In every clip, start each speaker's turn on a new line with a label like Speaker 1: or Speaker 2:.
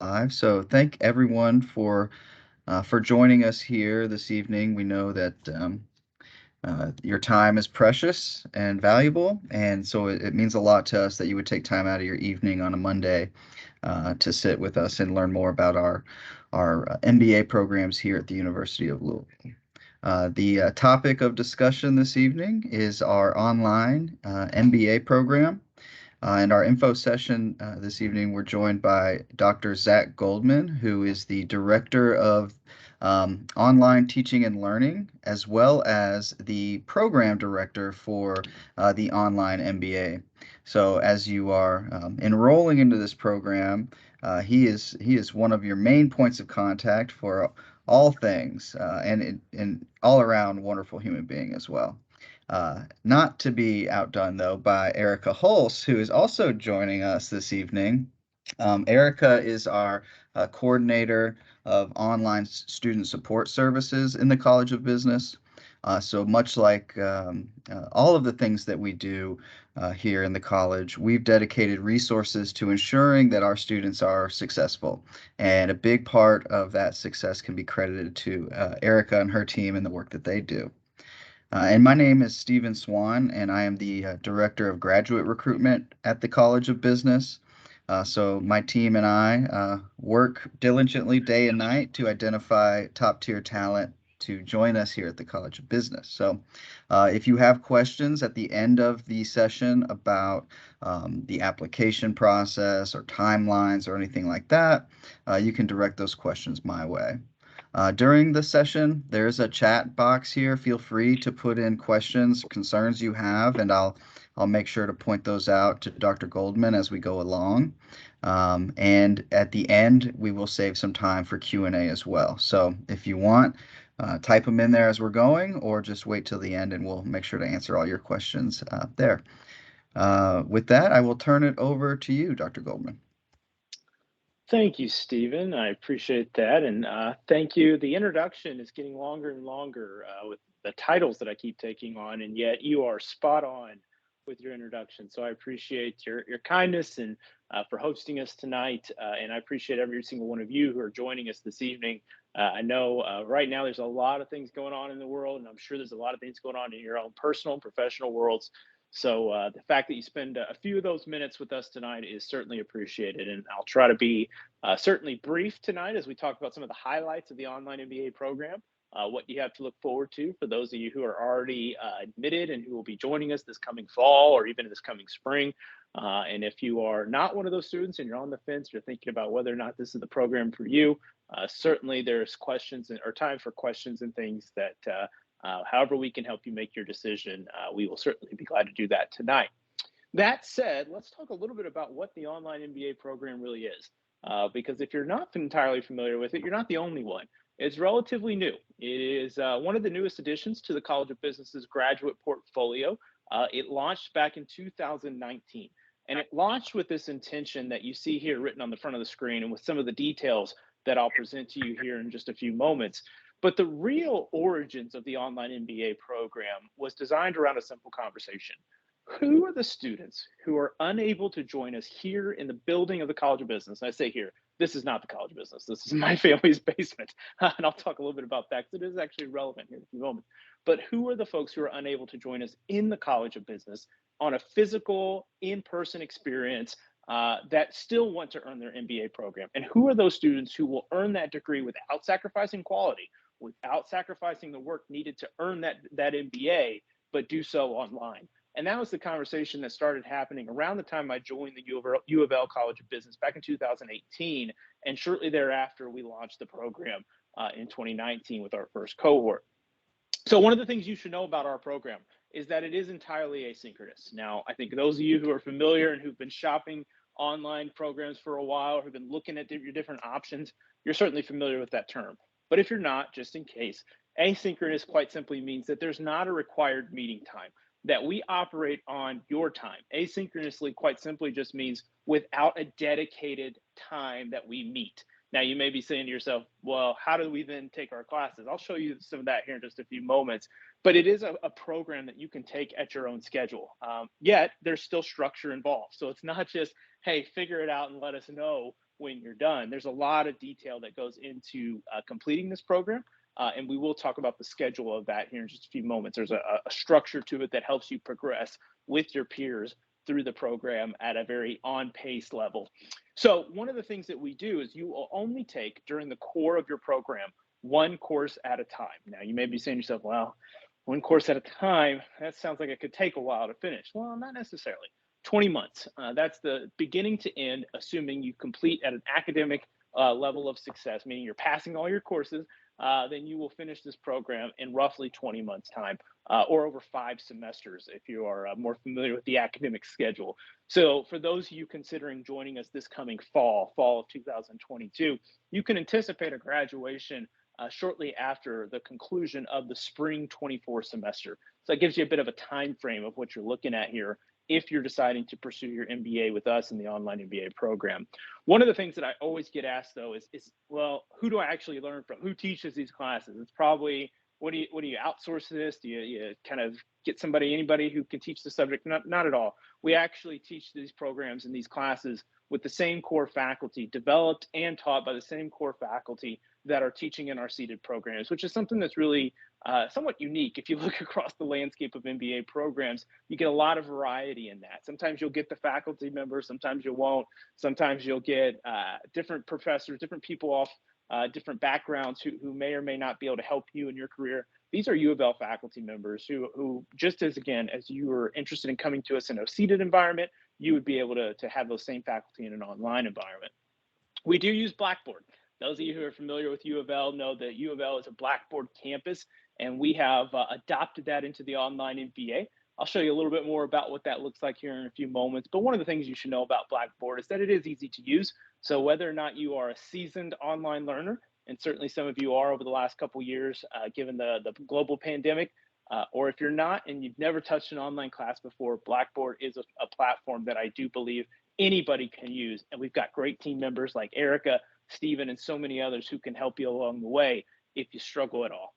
Speaker 1: Live. So thank everyone for joining us here this evening. We know that your time is precious and valuable, and so it means a lot to us that you would take time out of your evening on a Monday to sit with us and learn more about our MBA programs here at the University of Louisville. The topic of discussion this evening is our online MBA program. In our info session this evening, we're joined by Dr. Zach Goldman, who is the Director of Online Teaching and Learning, as well as the Program Director for the Online MBA. So, as you are enrolling into this program, he is one of your main points of contact for all things, and all around wonderful human being as well. Not to be outdone, though, by Erica Hulse, who is also joining us this evening. Erica is our coordinator of online student support services in the College of Business. So much like all of the things that we do here in the college, we've dedicated resources to ensuring that our students are successful. And a big part of that success can be credited to Erica and her team and the work that they do. And my name is Stephen Swan, and I am the Director of Graduate Recruitment at the College of Business. So my team and I work diligently day and night to identify top tier talent to join us here at the College of Business. So if you have questions at the end of the session about the application process or timelines or anything like that, you can direct those questions my way. During the session, there's a chat box here. Feel free to put in questions, concerns you have, and I'll make sure to point those out to Dr. Goldman as we go along. And at the end, we will save some time for Q&A as well. So if you want, type them in there as we're going, or just wait till the end and we'll make sure to answer all your questions there. With that, I will turn it over to you, Dr. Goldman.
Speaker 2: Thank you, Stephen. I appreciate that. And thank you. The introduction is getting longer and longer with the titles that I keep taking on, and yet you are spot on with your introduction. So I appreciate your kindness and for hosting us tonight. And I appreciate every single one of you who are joining us this evening. I know right now there's a lot of things going on in the world, and I'm sure there's a lot of things going on in your own personal and professional worlds. So the fact that you spend a few of those minutes with us tonight is certainly appreciated. And I'll try to be certainly brief tonight as we talk about some of the highlights of the online MBA program, what you have to look forward to for those of you who are already admitted and who will be joining us this coming fall or even this coming spring. And if you are not one of those students and you're on the fence, you're thinking about whether or not this is the program for you, certainly there's questions or time for questions and things that however we can help you make your decision, we will certainly be glad to do that tonight. That said, let's talk a little bit about what the online MBA program really is. Because if you're not entirely familiar with it, you're not the only one. It's relatively new. It is one of the newest additions to the College of Business's graduate portfolio. It launched back in 2019. And it launched with this intention that you see here written on the front of the screen and with some of the details that I'll present to you here in just a few moments. But the real origins of the online MBA program was designed around a simple conversation. Who are the students who are unable to join us here in the building of the College of Business? And I say here, this is not the College of Business. This is my family's basement. And I'll talk a little bit about that because it is actually relevant here in a few moments. But who are the folks who are unable to join us in the College of Business on a physical, in-person experience that still want to earn their MBA program? And who are those students who will earn that degree without sacrificing quality, without sacrificing the work needed to earn that MBA, but do so online? And that was the conversation that started happening around the time I joined the U of L College of Business back in 2018. And shortly thereafter, we launched the program in 2019 with our first cohort. So one of the things you should know about our program is that it is entirely asynchronous. Now, I think those of you who are familiar and who've been shopping online programs for a while, or who've been looking at your different options, you're certainly familiar with that term. But if you're not, just in case, asynchronous quite simply means that there's not a required meeting time, that we operate on your time. Asynchronously, quite simply, just means without a dedicated time that we meet. Now, you may be saying to yourself, well, how do we then take our classes? I'll show you some of that here in just a few moments. but it is a program that you can take at your own schedule. Yet there's still structure involved. So it's not just, hey, figure it out and let us know when you're done. There's a lot of detail that goes into completing this program. And we will talk about the schedule of that here in just a few moments. There's a structure to it that helps you progress with your peers through the program at a very on pace level. So, one of the things that we do is you will only take during the core of your program one course at a time. Now, you may be saying to yourself, well, one course at a time, that sounds like it could take a while to finish. Well, not necessarily. 20 months. That's the beginning to end, assuming you complete at an academic level of success, meaning you're passing all your courses. Then you will finish this program in roughly 20 months' time, or over 5 semesters if you are more familiar with the academic schedule. So, for those of you considering joining us this coming fall of 2022, you can anticipate a graduation shortly after the conclusion of the spring 24 semester. So that gives you a bit of a time frame of what you're looking at here if you're deciding to pursue your MBA with us in the online MBA program. One of the things that I always get asked though is well, who do I actually learn from? Who teaches these classes? It's probably what do you outsource this? Do you kind of get anybody who can teach the subject? Not at all. We actually teach these programs and these classes with the same core faculty, developed and taught by the same core faculty that are teaching in our seated programs, which is something that's really somewhat unique. If you look across the landscape of MBA programs, you get a lot of variety in that. Sometimes you'll get the faculty members, sometimes you won't. Sometimes you'll get different professors, different people off different backgrounds who may or may not be able to help you in your career. These are U of L faculty members who just as, again, as you were interested in coming to us in a seated environment, you would be able to have those same faculty in an online environment. We do use Blackboard. Those of you who are familiar with U of L know that U of L is a Blackboard campus, and we have adopted that into the online MBA. I'll show you a little bit more about what that looks like here in a few moments. But one of the things you should know about Blackboard is that it is easy to use. So whether or not you are a seasoned online learner, and certainly some of you are over the last couple of years, given the global pandemic, or if you're not and you've never touched an online class before, Blackboard is a platform that I do believe anybody can use. And we've got great team members like Erica, Stephen, and so many others who can help you along the way if you struggle at all.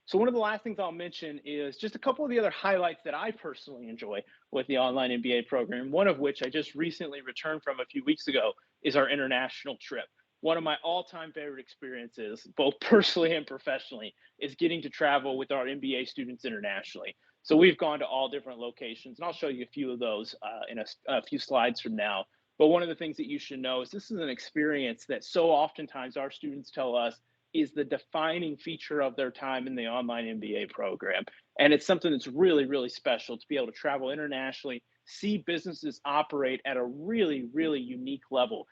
Speaker 2: So one of the last things I'll mention is just a couple of the other highlights that I personally enjoy with the online MBA program, one of which I just recently returned from a few weeks ago is our international trip. One of my all-time favorite experiences, both personally and professionally, is getting to travel with our MBA students internationally. So we've gone to all different locations, and I'll show you a few of those in a few slides from now. But one of the things that you should know is this is an experience that so oftentimes our students tell us is the defining feature of their time in the online MBA program. And it's something that's really, really special to be able to travel internationally, see businesses operate at a really, really unique level,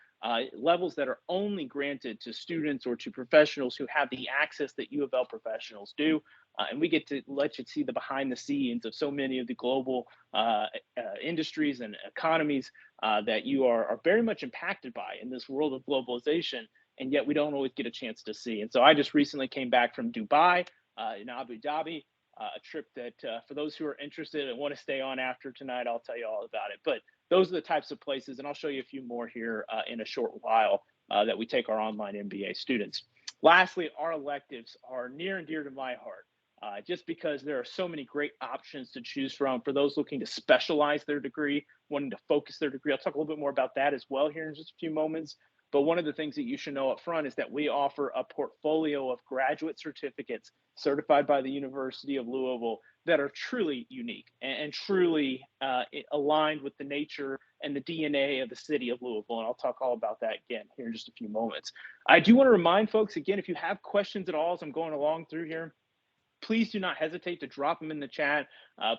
Speaker 2: levels that are only granted to students or to professionals who have the access that U of L professionals do. And we get to let you see the behind the scenes of so many of the global industries and economies that you are very much impacted by in this world of globalization, and yet we don't always get a chance to see. And so I just recently came back from Dubai in Abu Dhabi, a trip that for those who are interested and want to stay on after tonight, I'll tell you all about it. But those are the types of places, and I'll show you a few more here in a short while that we take our online MBA students. Lastly, our electives are near and dear to my heart. Just because there are so many great options to choose from for those looking to specialize their degree, wanting to focus their degree. I'll talk a little bit more about that as well here in just a few moments. But one of the things that you should know up front is that we offer a portfolio of graduate certificates certified by the University of Louisville that are truly unique and truly aligned with the nature and the DNA of the city of Louisville. And I'll talk all about that again here in just a few moments. I do want to remind folks, again, if you have questions at all as I'm going along through here, please do not hesitate to drop them in the chat.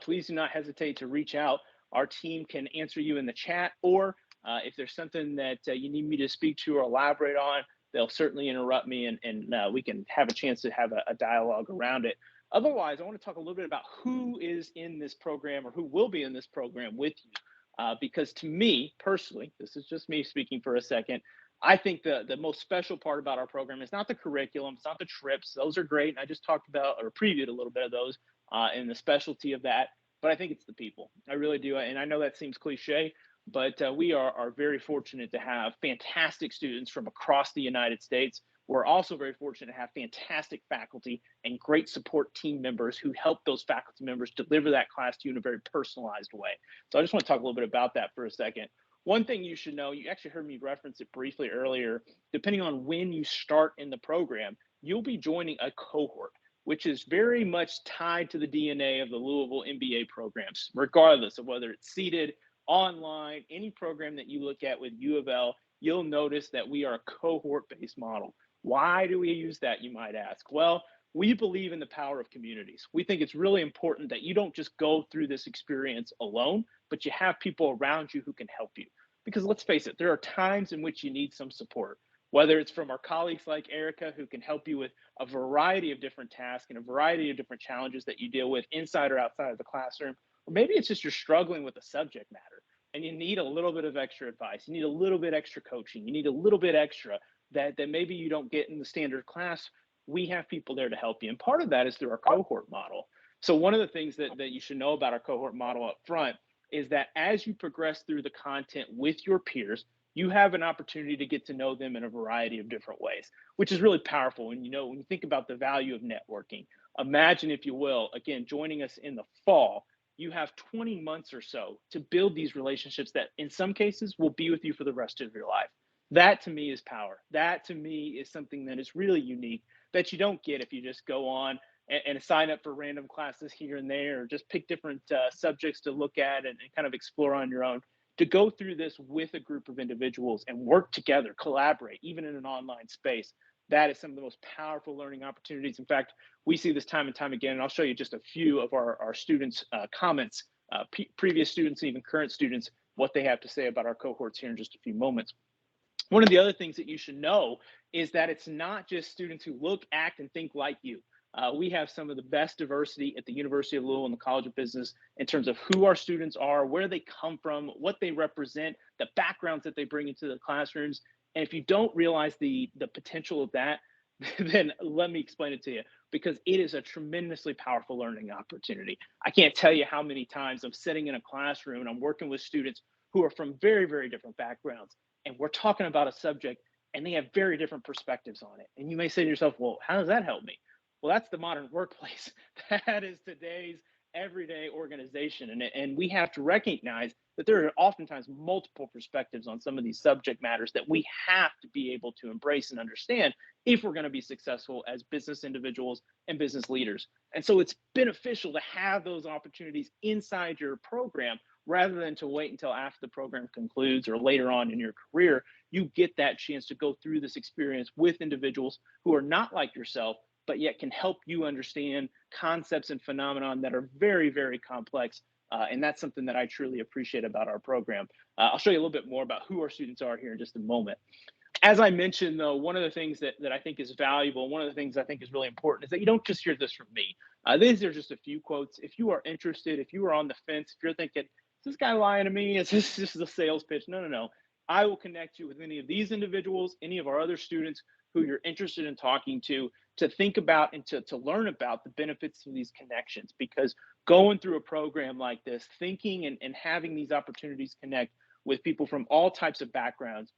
Speaker 2: Please do not hesitate to reach out. Our team can answer you in the chat, or if there's something that you need me to speak to or elaborate on, they'll certainly interrupt me and we can have a chance to have a dialogue around it. Otherwise, I want to talk a little bit about who is in this program or who will be in this program with you. Because to me personally, this is just me speaking for a second, I think the most special part about our program is not the curriculum, it's not the trips. Those are great. And I just talked about or previewed a little bit of those and the specialty of that. But I think it's the people. I really do. And I know that seems cliche, but we are very fortunate to have fantastic students from across the United States. We're also very fortunate to have fantastic faculty and great support team members who help those faculty members deliver that class to you in a very personalized way. So I just want to talk a little bit about that for a second. One thing you should know, you actually heard me reference it briefly earlier, depending on when you start in the program, you'll be joining a cohort, which is very much tied to the DNA of the Louisville MBA programs, regardless of whether it's seated, online, any program that you look at with U of L, you'll notice that we are a cohort based model. Why do we use that, you might ask? Well, we believe in the power of communities. We think it's really important that you don't just go through this experience alone, but you have people around you who can help you. Because let's face it, there are times in which you need some support, whether it's from our colleagues like Erica, who can help you with a variety of different tasks and a variety of different challenges that you deal with inside or outside of the classroom, or maybe it's just you're struggling with a subject matter and you need a little bit of extra advice. You need a little bit extra coaching. You need a little bit extra that maybe you don't get in the standard class. We have people there to help you. And part of that is through our cohort model. So one of the things that you should know about our cohort model up front is that as you progress through the content with your peers, you have an opportunity to get to know them in a variety of different ways, which is really powerful. And when you think about the value of networking, imagine, if you will, again, joining us in the fall, you have 20 months or so to build these relationships that in some cases will be with you for the rest of your life. That to me is power. That to me is something that is really unique that you don't get if you just go on and sign up for random classes here and there, or just pick different subjects to look at and kind of explore on your own. To go through this with a group of individuals and work together, collaborate, even in an online space, that is some of the most powerful learning opportunities. In fact, we see this time and time again, and I'll show you just a few of our students' comments, previous students, even current students, what they have to say about our cohorts here in just a few moments. One of the other things that you should know is that it's not just students who look, act, and think like you. We have some of the best diversity at the University of Louisville and the College of Business in terms of who our students are, where they come from, what they represent, the backgrounds that they bring into the classrooms. And if you don't realize the potential of that, then let me explain it to you, because it is a tremendously powerful learning opportunity. I can't tell you how many times I'm sitting in a classroom and I'm working with students who are from very, very different backgrounds, and we're talking about a subject and they have very different perspectives on it. And you may say to yourself, well, how does that help me? Well, that's the modern workplace. That is today's everyday organization. And we have to recognize that there are oftentimes multiple perspectives on some of these subject matters that we have to be able to embrace and understand if we're going to be successful as business individuals and business leaders. And so it's beneficial to have those opportunities inside your program rather than to wait until after the program concludes or later on in your career. You get that chance to go through this experience with individuals who are not like yourself, but yet can help you understand concepts and phenomenon that are very, very complex. And that's something that I truly appreciate about our program. I'll show you a little bit more about who our students are here in just a moment. As I mentioned, though, one of the things that I think is valuable, one of the things I think is really important, is that you don't just hear this from me. These are just a few quotes. If you are interested, if you are on the fence, if you're thinking, is this guy lying to me? Is this just a sales pitch? No, no, no. I will connect you with any of these individuals, any of our other students who you're interested in talking to think about and to learn about the benefits of these connections. Because going through a program like this, thinking and having these opportunities connect with people from all types of backgrounds,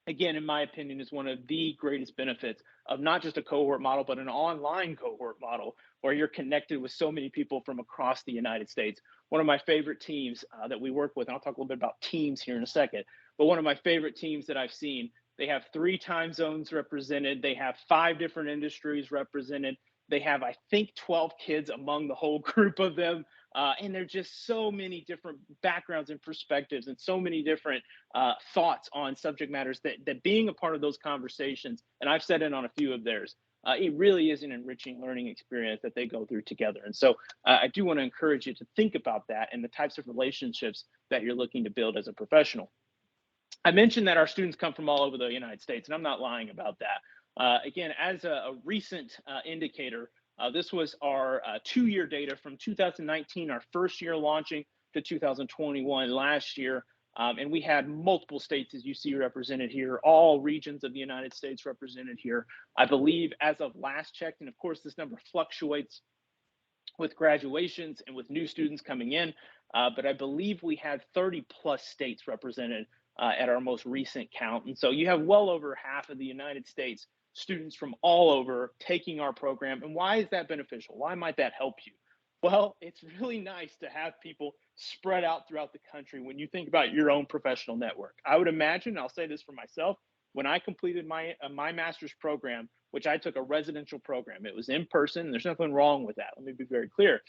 Speaker 2: again, in my opinion, is one of the greatest benefits of not just a cohort model, but an online cohort model where you're connected with so many people from across the United States. One of my favorite teams that we work with, and I'll talk a little bit about teams here in a second, but one of my favorite teams that I've seen, they have 3 time zones represented. They have 5 different industries represented. They have, I think, 12 kids among the whole group of them. And there's just so many different backgrounds and perspectives and so many different thoughts on subject matters that being a part of those conversations, and I've said in on a few of theirs, it really is an enriching learning experience that they go through together. And so I do want to encourage you to think about that and the types of relationships that you're looking to build as a professional. I mentioned that our students come from all over the United States, and I'm not lying about that. Again, as a recent indicator, this was our 2-year data from 2019, our first year launching, to 2021 last year. And we had multiple states, as you see represented here, all regions of the United States represented here. I believe as of last check, and of course this number fluctuates with graduations and with new students coming in, but I believe we had 30 plus states represented at our most recent count. And so you have well over half of the United States students from all over taking our program. And why is that beneficial? Why might that help you? Well, it's really nice to have people spread out throughout the country when you think about your own professional network. I would imagine, I'll say this for myself, when I completed my master's program, which I took a residential program, it was in person. There's nothing wrong with that. Let me be very clear.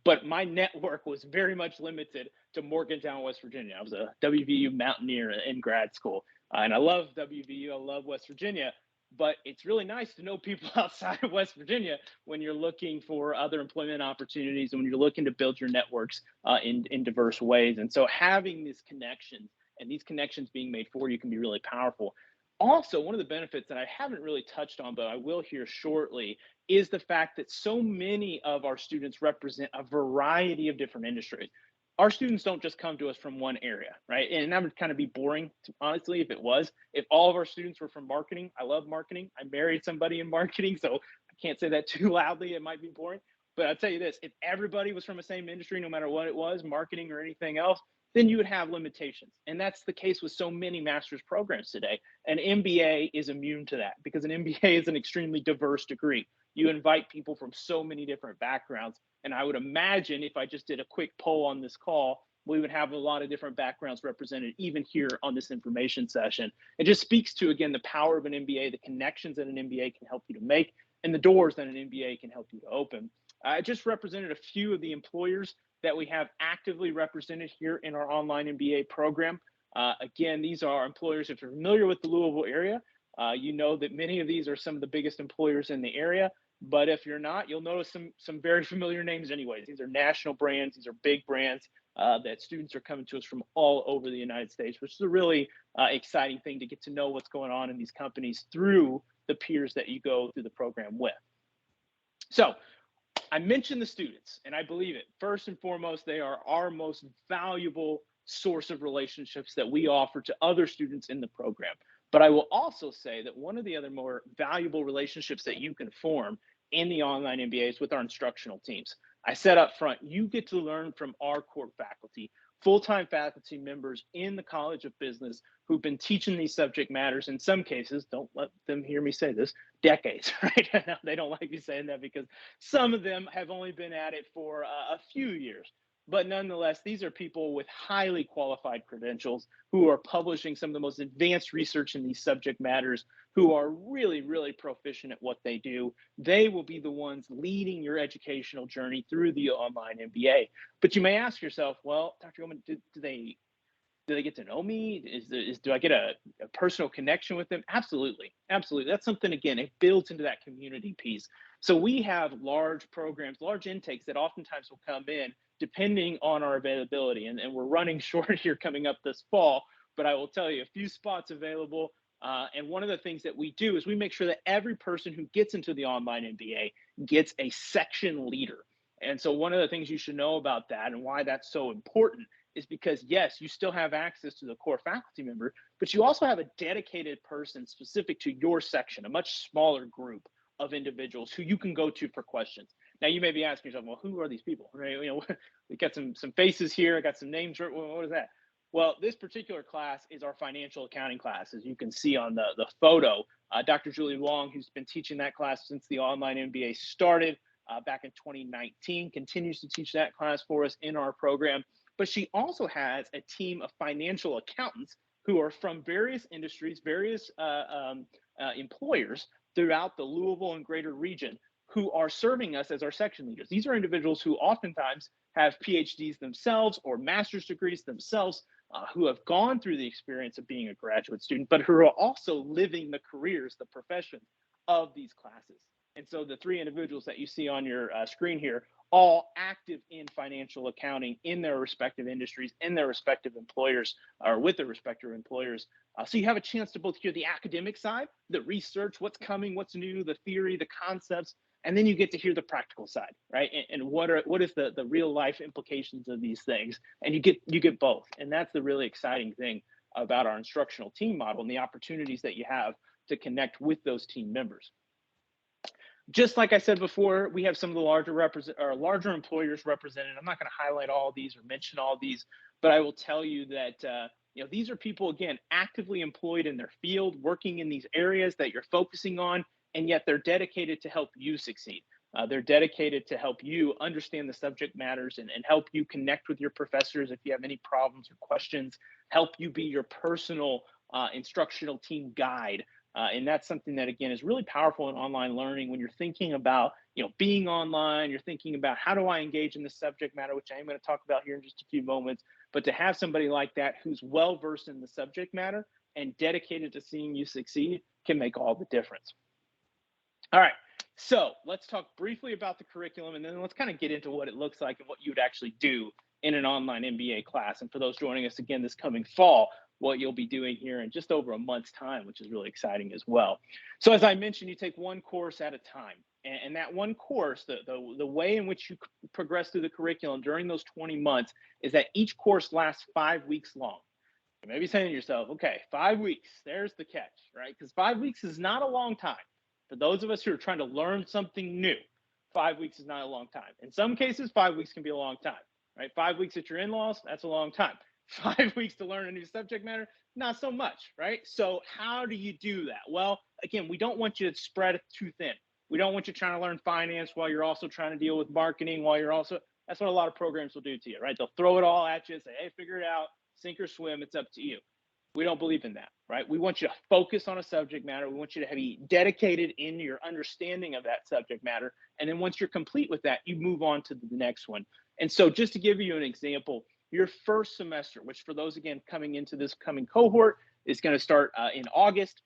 Speaker 2: But my network was very much limited to Morgantown, West Virginia. I was a WVU Mountaineer in grad school, and I love WVU. I love West Virginia, but it's really nice to know people outside of West Virginia when you're looking for other employment opportunities and when you're looking to build your networks in diverse ways. And so having these connections and these connections being made for you can be really powerful. Also, one of the benefits that I haven't really touched on, but I will here shortly, is the fact that so many of our students represent a variety of different industries. Our students don't just come to us from one area, right? And that would kind of be boring, honestly, if it was. If all of our students were from marketing, I love marketing. I married somebody in marketing, so I can't say that too loudly. It might be boring. But I'll tell you this, if everybody was from the same industry, no matter what it was, marketing or anything else, then you would have limitations. And that's the case with so many master's programs today. An MBA is immune to that because an MBA is an extremely diverse degree. You invite people from so many different backgrounds. And I would imagine if I just did a quick poll on this call, we would have a lot of different backgrounds represented, even here on this information session. It just speaks to, again, the power of an MBA, the connections that an MBA can help you to make, and the doors that an MBA can help you to open. I just represented a few of the employers that we have actively represented here in our online MBA program. Again, these are employers. If you're familiar with the Louisville area, you know that many of these are some of the biggest employers in the area. But if you're not, you'll notice some very familiar names anyways. These are national brands. These are big brands that students are coming to us from all over the United States, which is a really exciting thing to get to know what's going on in these companies through the peers that you go through the program with. So I mentioned the students, and I believe it. First and foremost, they are our most valuable source of relationships that we offer to other students in the program. But I will also say that one of the other more valuable relationships that you can form in the online MBA is with our instructional teams. I said up front, you get to learn from our core faculty, full-time faculty members in the College of Business who've been teaching these subject matters, in some cases, don't let them hear me say this, decades, right? They don't like me saying that because some of them have only been at it for a few years. But nonetheless, these are people with highly qualified credentials who are publishing some of the most advanced research in these subject matters, who are really, really proficient at what they do. They will be the ones leading your educational journey through the online MBA. But you may ask yourself, well, Dr. Goldman, do they get to know me? Do I get a personal connection with them? Absolutely. Absolutely. That's something, again, it builds into that community piece. So we have large programs, large intakes that oftentimes will come in depending on our availability. And we're running short here coming up this fall, but I will tell you a few spots available. And one of the things that we do is we make sure that every person who gets into the online MBA gets a section leader. And so one of the things you should know about that and why that's so important is because, yes, you still have access to the core faculty member, but you also have a dedicated person specific to your section, a much smaller group of individuals who you can go to for questions. Now, you may be asking yourself, well, who are these people? Right? You know, we got some faces here. I got some names. What is that? Well, this particular class is our financial accounting class, as you can see on the photo. Dr. Julie Wong, who's been teaching that class since the online MBA started back in 2019, continues to teach that class for us in our program. But she also has a team of financial accountants who are from various industries, various employers throughout the Louisville and greater region who are serving us as our section leaders. These are individuals who oftentimes have PhDs themselves or master's degrees themselves, who have gone through the experience of being a graduate student, but who are also living the careers, the professions of these classes. And so the three individuals that you see on your screen here, all active in financial accounting in their respective industries, in their respective employers, or with their respective employers. So you have a chance to both hear the academic side, the research, what's coming, what's new, the theory, the concepts, and then you get to hear the practical side, right? And what is the real life implications of these things? And you get both. And that's the really exciting thing about our instructional team model and the opportunities that you have to connect with those team members. Just like I said before, we have some of the larger employers represented. I'm not going to highlight all these or mention all these, but I will tell you that These are people, again, actively employed in their field, working in these areas that you're focusing on, and yet they're dedicated to help you succeed. They're dedicated to help you understand the subject matters and help you connect with your professors if you have any problems or questions, help you be your personal instructional team guide. And that's something that, again, is really powerful in online learning when you're thinking about, being online, you're thinking about how do I engage in the subject matter, which I am going to talk about here in just a few moments. But to have somebody like that who's well versed in the subject matter and dedicated to seeing you succeed can make all the difference. All right. So let's talk briefly about the curriculum, and then let's kind of get into what it looks like and what you would actually do in an online MBA class. And for those joining us again this coming fall, what you'll be doing here in just over a month's time, which is really exciting as well. So as I mentioned, you take one course at a time. And that one course, the way in which you progress through the curriculum during those 20 months is that each course lasts 5 weeks long. You may be saying to yourself, okay, 5 weeks, there's the catch, right? Because 5 weeks is not a long time. For those of us who are trying to learn something new, 5 weeks is not a long time. In some cases, 5 weeks can be a long time, right? 5 weeks at your in-laws, that's a long time. 5 weeks to learn a new subject matter, not so much, right? So how do you do that? Well, again, we don't want you to spread it too thin. We don't want you trying to learn finance while you're also trying to deal with marketing, that's what a lot of programs will do to you, right? They'll throw it all at you, say, hey, figure it out, sink or swim, it's up to you. We don't believe in that, right? We want you to focus on a subject matter. We want you to be dedicated in your understanding of that subject matter. And then once you're complete with that, you move on to the next one. And so just to give you an example, your first semester, which for those, again, coming into this coming cohort, is going to start in August.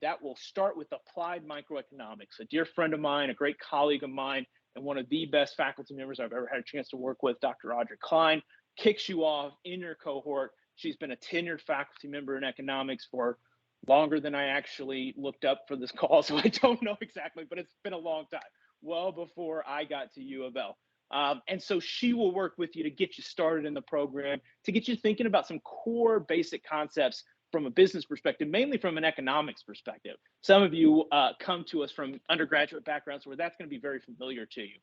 Speaker 2: That will start with applied microeconomics. A dear friend of mine, a great colleague of mine, and one of the best faculty members I've ever had a chance to work with, Dr. Audrey Klein, kicks you off in your cohort. She's been a tenured faculty member in economics for longer than I actually looked up for this call, so I don't know exactly, but it's been a long time, well before I got to U of L. And so she will work with you to get you started in the program, to get you thinking about some core basic concepts from a business perspective, mainly from an economics perspective. Some of you come to us from undergraduate backgrounds where that's going to be very familiar to you.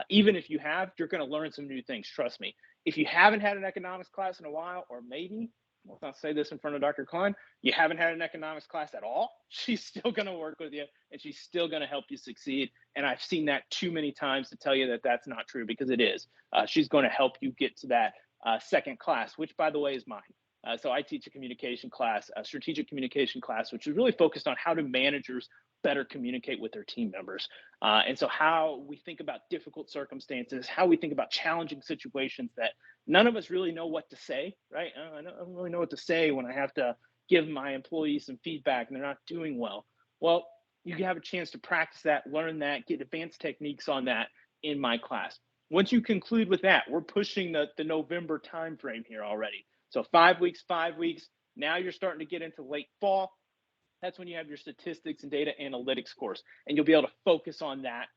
Speaker 2: Even if you have, you're going to learn some new things, trust me. If you haven't had an economics class in a while, or maybe, let's not say this in front of Dr. Klein, you haven't had an economics class at all, she's still going to work with you and she's still going to help you succeed. And I've seen that too many times to tell you that that's not true, because it is. She's going to help you get to that second class, which, by the way, is mine. So I teach a communication class, a strategic communication class, which is really focused on how do managers better communicate with their team members. And so how we think about difficult circumstances, how we think about challenging situations that none of us really know what to say, right? I don't really know what to say when I have to give my employees some feedback and they're not doing well. Well, you have a chance to practice that, learn that, get advanced techniques on that in my class. Once you conclude with that, we're pushing the November timeframe here already. So 5 weeks, 5 weeks. Now you're starting to get into late fall. That's when you have your statistics and data analytics course, and you'll be able to focus on that,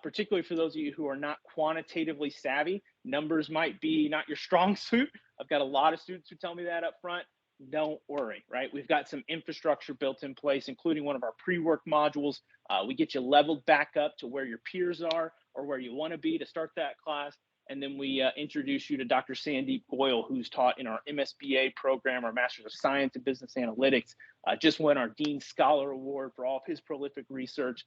Speaker 2: particularly for those of you who are not quantitatively savvy. Numbers might be not your strong suit. I've got a lot of students who tell me that up front. Don't worry, right? We've got some infrastructure built in place, including one of our pre-work modules. We get you leveled back up to where your peers are or where you want to be to start that class. And then we introduce you to Dr. Sandeep Goyal, who's taught in our MSBA program, our Master's of Science in Business Analytics, just won our Dean Scholar Award for all of his prolific research,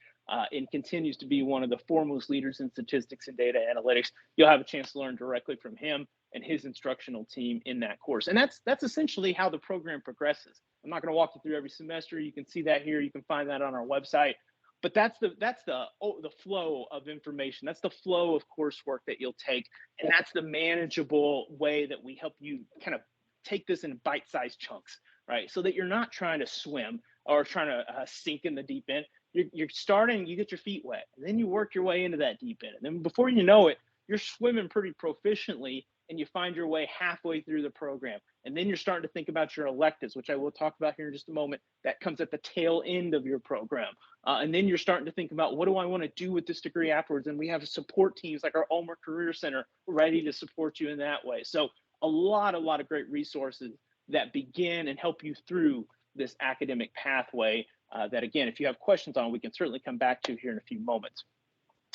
Speaker 2: and continues to be one of the foremost leaders in statistics and data analytics. You'll have a chance to learn directly from him and his instructional team in that course. And that's essentially how the program progresses. I'm not going to walk you through every semester. You can see that here. You can find that on our website. But that's the flow of information. That's the flow of coursework that you'll take, and that's the manageable way that we help you kind of take this in bite-sized chunks, right? So that you're not trying to swim or trying to sink in the deep end. You're starting, you get your feet wet, and then you work your way into that deep end, and then before you know it, you're swimming pretty proficiently, and you find your way halfway through the program. And then you're starting to think about your electives, which I will talk about here in just a moment. That comes at the tail end of your program. And then you're starting to think about, what do I want to do with this degree afterwards? And we have support teams like our Ulmer Career Center ready to support you in that way. So a lot of great resources that begin and help you through this academic pathway that, again, if you have questions on, we can certainly come back to here in a few moments.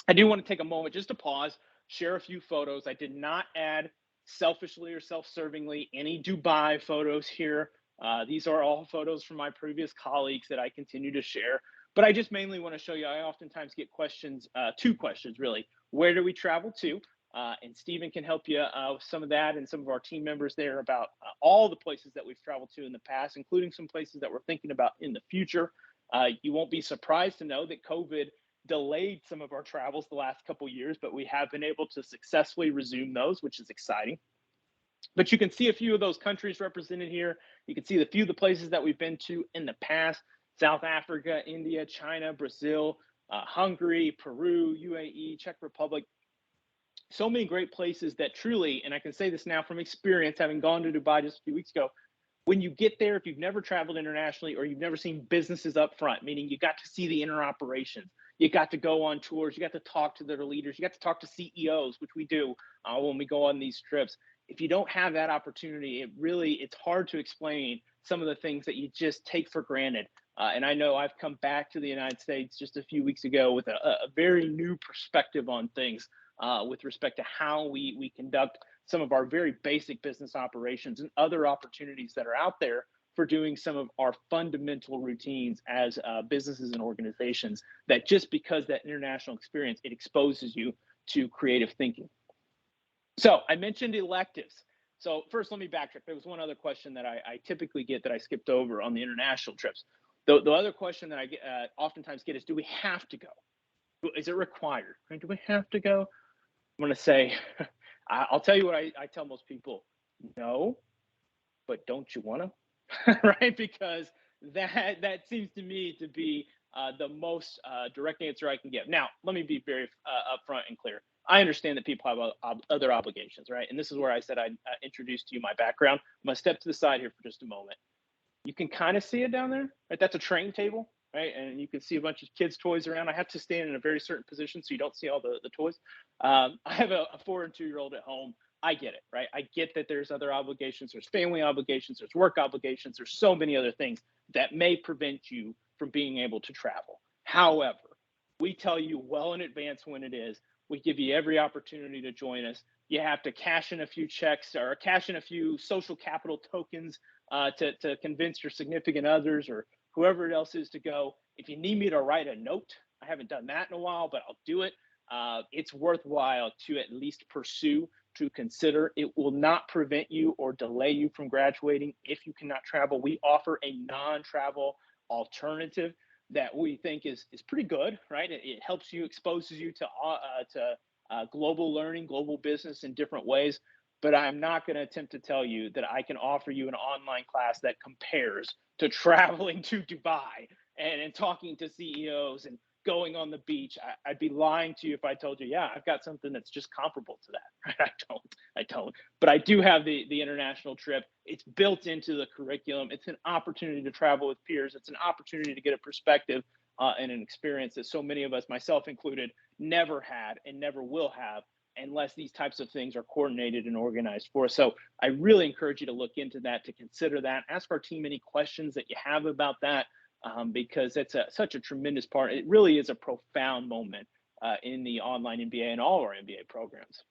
Speaker 2: I do want to take a moment just to pause, share a few photos. I did not add selfishly or self-servingly any Dubai photos here. These are all photos from my previous colleagues that I continue to share. But I just mainly want to show you, I oftentimes get questions, two questions really. Where do we travel to? And Stephen can help you with some of that, and some of our team members there about all the places that we've traveled to in the past, including some places that we're thinking about in the future. You won't be surprised to know that COVID delayed some of our travels the last couple years, but we have been able to successfully resume those, which is exciting. But you can see a few of those countries represented here. You can see a few of the places that we've been to in the past: South Africa, India, China, Brazil, Hungary, Peru, UAE, Czech Republic. So many great places that truly, and I can say this now from experience, having gone to Dubai just a few weeks ago, when you get there, if you've never traveled internationally or you've never seen businesses up front, meaning you got to see the inner operations, you got to go on tours, you got to talk to their leaders, you got to talk to CEOs, which we do when we go on these trips. If you don't have that opportunity, it's hard to explain some of the things that you just take for granted. And I know I've come back to the United States just a few weeks ago with a very new perspective on things with respect to how we conduct some of our very basic business operations and other opportunities that are out there for doing some of our fundamental routines as businesses and organizations, that just because that international experience, it exposes you to creative thinking. So I mentioned electives. So first, let me backtrack. There was one other question that I typically get that I skipped over on the international trips. The other question that I get, oftentimes get is, do we have to go? Is it required? Do we have to go? I'm going to say, I'll tell you what I tell most people: no, but don't you want to? Right? Because that seems to me to be the most direct answer I can give. Now, let me be very upfront and clear. I understand that people have other obligations, right? And this is where I said I'd introduce to you my background. I'm going to step to the side here for just a moment. You can kind of see it down there, right? That's a train table, right? And you can see a bunch of kids' toys around. I have to stand in a very certain position so you don't see all the toys. I have a 4 and 2-year-old at home. I get it, right? I get that there's other obligations, there's family obligations, there's work obligations, there's so many other things that may prevent you from being able to travel. However, we tell you well in advance when it is. We give you every opportunity to join us. You have to cash in a few checks or cash in a few social capital tokens to convince your significant others or whoever else is to go. If you need me to write a note, I haven't done that in a while, but I'll do it. It's worthwhile to at least pursue, to consider. It will not prevent you or delay you from graduating if you cannot travel. We offer a non-travel alternative that we think is pretty good, right? It helps you, exposes you to global learning, global business in different ways. But I'm not going to attempt to tell you that I can offer you an online class that compares to traveling to Dubai and talking to CEOs and going on the beach. I'd be lying to you if I told you, yeah, I've got something that's just comparable to that. Right? I don't. But I do have the international trip. It's built into the curriculum. It's an opportunity to travel with peers. It's an opportunity to get a perspective and an experience that so many of us, myself included, never had and never will have unless these types of things are coordinated and organized for us. So I really encourage you to look into that, to consider that. Ask our team any questions that you have about that. Because it's such a tremendous part. It really is a profound moment in the online MBA and all our MBA programs.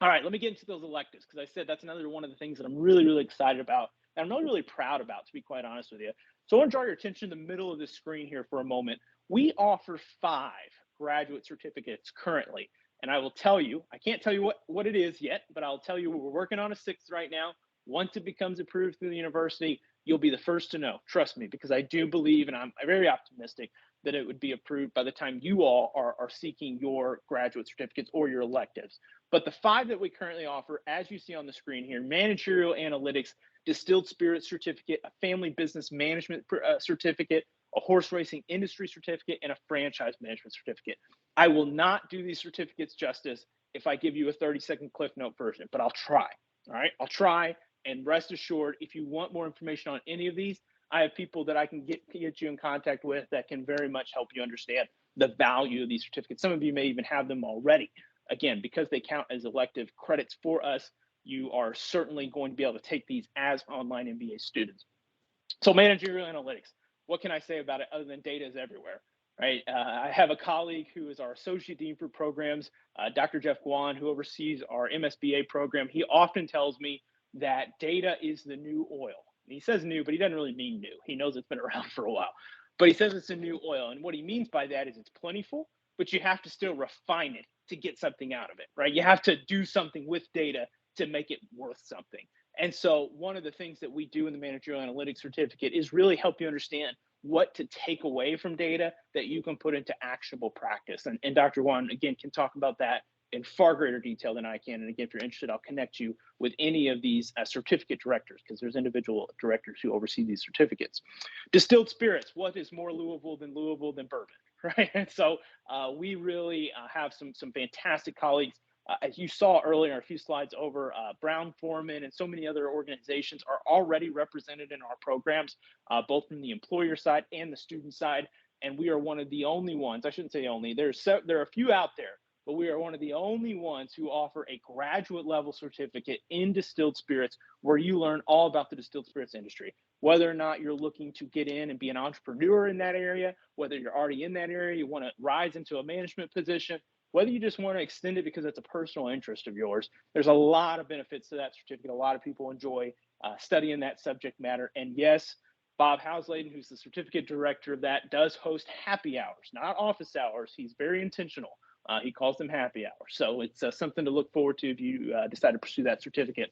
Speaker 2: All right, let me get into those electives, because I said that's another one of the things that I'm really, really excited about, and I'm really, really proud about, to be quite honest with you. So I want to draw your attention to the middle of the screen here for a moment. We offer 5 graduate certificates currently, and I will tell you, I can't tell you what it is yet, but I'll tell you we're working on a 6th right now. Once it becomes approved through the university, you'll be the first to know. Trust me, because I do believe, and I'm very optimistic, that it would be approved by the time you all are seeking your graduate certificates or your electives. But the 5 that we currently offer, as you see on the screen here: managerial analytics, distilled spirit certificate, a family business management certificate, a horse racing industry certificate, and a franchise management certificate. I will not do these certificates justice if I give you a 30-second Cliff Note version, but I'll try. All right, I'll try. And rest assured, if you want more information on any of these, I have people that I can get you in contact with that can very much help you understand the value of these certificates. Some of you may even have them already. Again, because they count as elective credits for us, you are certainly going to be able to take these as online MBA students. So managerial analytics, what can I say about it other than data is everywhere? right? I have a colleague who is our associate dean for programs, Dr. Jeff Guan, who oversees our MSBA program. He often tells me that data is the new oil. And he says new, but he doesn't really mean new. He knows it's been around for a while, but he says it's a new oil. And what he means by that is it's plentiful, but you have to still refine it to get something out of it, right? You have to do something with data to make it worth something. And so, one of the things that we do in the managerial analytics certificate is really help you understand what to take away from data that you can put into actionable practice. And Dr. Juan, again, can talk about that in far greater detail than I can. And again, if you're interested, I'll connect you with any of these certificate directors, because there's individual directors who oversee these certificates. Distilled spirits, what is more Louisville than bourbon, right? And so we really have some fantastic colleagues. As you saw earlier, a few slides over, Brown-Forman and so many other organizations are already represented in our programs, both from the employer side and the student side. And we are one of the only ones, I shouldn't say only, there are a few out there, but we are one of the only ones who offer a graduate level certificate in distilled spirits, where you learn all about the distilled spirits industry. Whether or not you're looking to get in and be an entrepreneur in that area, whether you're already in that area, you want to rise into a management position, whether you just want to extend it because it's a personal interest of yours, there's a lot of benefits to that certificate. A lot of people enjoy studying that subject matter. And yes, Bob Housladen, who's the certificate director of that, does host happy hours, not office hours. He's very intentional. He calls them happy hours. So it's something to look forward to if you decide to pursue that certificate.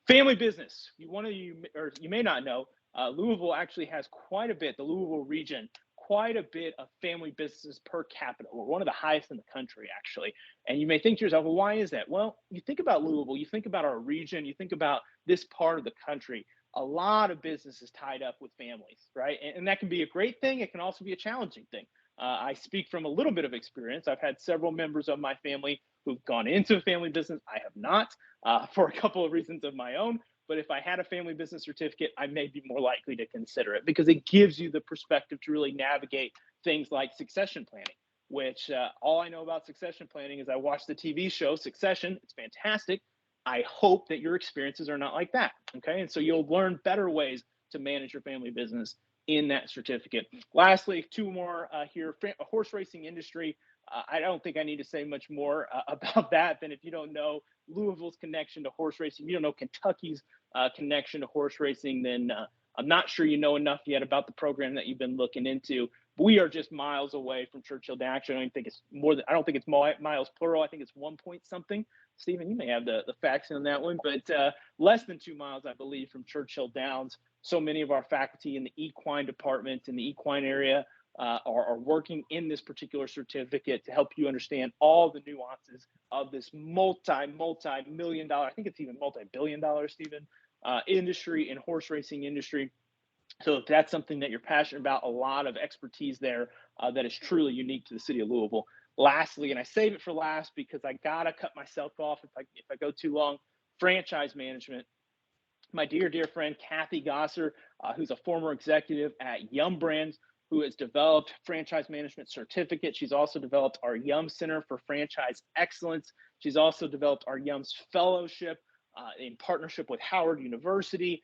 Speaker 2: Family business. You may not know, Louisville actually has quite a bit, the Louisville region, quite a bit of family businesses per capita. We're one of the highest in the country, actually. And you may think to yourself, well, why is that? Well, you think about Louisville, you think about our region, you think about this part of the country. A lot of business is tied up with families, right? And that can be a great thing. It can also be a challenging thing. I speak from a little bit of experience. I've had several members of my family who've gone into a family business. I have not, for a couple of reasons of my own. But if I had a family business certificate, I may be more likely to consider it, because it gives you the perspective to really navigate things like succession planning, which all I know about succession planning is I watched the TV show Succession. It's fantastic. I hope that your experiences are not like that. Okay. And so you'll learn better ways to manage your family business in that certificate. Lastly, two more here. Horse racing industry. I don't think I need to say much more about that than, if you don't know Louisville's connection to horse racing, you don't know Kentucky's connection to horse racing, then I'm not sure you know enough yet about the program that you've been looking into. We are just miles away from Churchill Downs. Actually, I don't think it's more than, I don't think it's miles plural. I think it's 1 point something. Stephen, you may have the facts on that one, but less than 2 miles, I believe, from Churchill Downs. So many of our faculty in the equine department, in the equine area, are working in this particular certificate to help you understand all the nuances of this multi-million dollar, I think it's even multi-billion dollar, Stephen, industry and horse racing industry. So if that's something that you're passionate about, a lot of expertise there that is truly unique to the city of Louisville. Lastly, and I save it for last because I gotta cut myself off if I go too long, franchise management. My dear friend Kathy Gosser, who's a former executive at Yum Brands, who has developed franchise management certificate. She's also developed our Yum Center for Franchise Excellence. She's also developed our Yum's Fellowship in partnership with Howard University,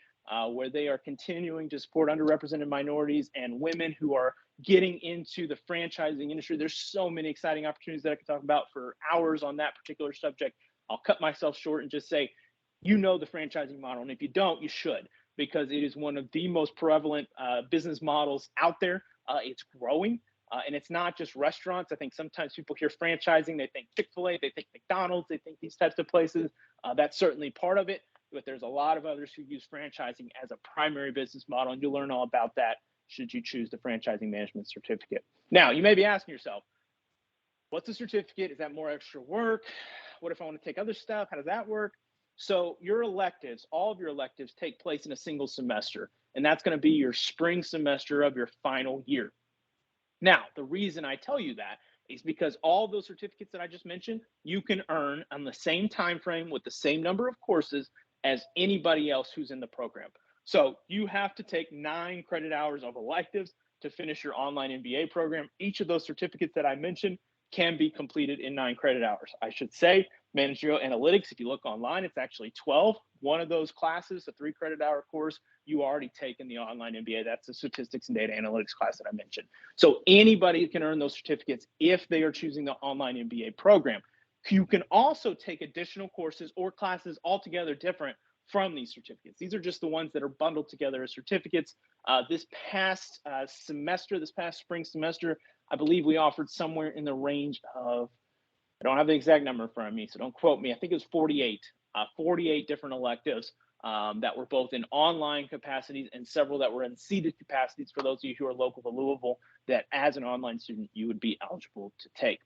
Speaker 2: where they are continuing to support underrepresented minorities and women who are getting into the franchising industry. There's so many exciting opportunities that I could talk about for hours on that particular subject. I'll cut myself short and just say, you know the franchising model, and if you don't, you should, because it is one of the most prevalent business models out there. It's growing, and it's not just restaurants. I think sometimes people hear franchising, they think Chick-fil-A, they think McDonald's, they think these types of places. That's certainly part of it, but there's a lot of others who use franchising as a primary business model, and you'll learn all about that should you choose the franchising management certificate. Now, you may be asking yourself, what's a certificate? Is that more extra work? What if I want to take other stuff? How does that work? So your electives, all of your electives take place in a single semester, and that's going to be your spring semester of your final year. Now, the reason I tell you that is because all those certificates that I just mentioned, you can earn on the same time frame with the same number of courses as anybody else who's in the program. So you have to take 9 credit hours of electives to finish your online MBA program. Each of those certificates that I mentioned can be completed in 9 credit hours. I should say Managerial analytics, if you look online, it's actually 12. One of those classes, a 3 credit hour course, you already taken the online MBA. That's the statistics and data analytics class that I mentioned. So anybody can earn those certificates if they are choosing the online MBA program. You can also take additional courses or classes altogether different from these certificates. These are just the ones that are bundled together as certificates. This past semester, this past spring semester, I believe we offered somewhere in the range of, I don't have the exact number in front of me, so don't quote me. I think it was 48 different electives that were both in online capacities and several that were in seated capacities for those of you who are local to Louisville that as an online student, you would be eligible to take.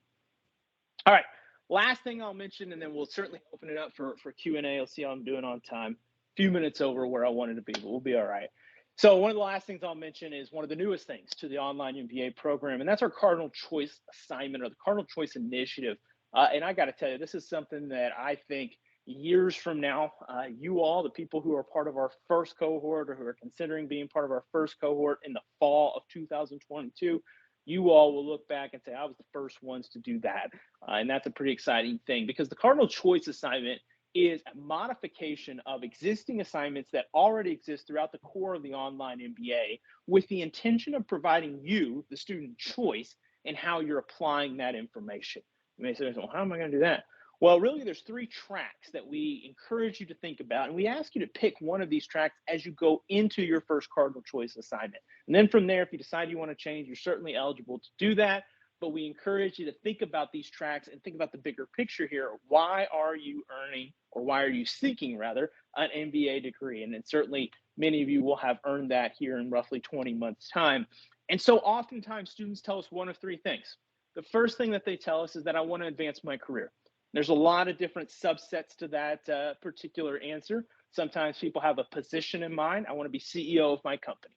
Speaker 2: All right, last thing I'll mention, and then we'll certainly open it up for Q&A. I'll see how I'm doing on time. A few minutes over where I wanted to be, but we'll be all right. So one of the last things I'll mention is one of the newest things to the online MBA program, and that's our Cardinal Choice assignment or the Cardinal Choice initiative. And I got to tell you, this is something that I think years from now, you all, the people who are part of our first cohort or who are considering being part of our first cohort in the fall of 2022, you all will look back and say, I was the first ones to do that. And that's a pretty exciting thing because the Cardinal Choice assignment is a modification of existing assignments that already exist throughout the core of the online MBA with the intention of providing you, the student, choice in how you're applying that information. You may say, well, how am I going to do that? Well, really, there's 3 tracks that we encourage you to think about, and we ask you to pick one of these tracks as you go into your first Cardinal Choice assignment. And then from there, if you decide you want to change, you're certainly eligible to do that. But we encourage you to think about these tracks and think about the bigger picture here. Why are you earning, or why are you seeking, rather, an MBA degree? And then certainly many of you will have earned that here in roughly 20 months' time. And so oftentimes students tell us one of 3 things. The first thing that they tell us is that I want to advance my career. There's a lot of different subsets to that particular answer. Sometimes people have a position in mind. I want to be CEO of my company.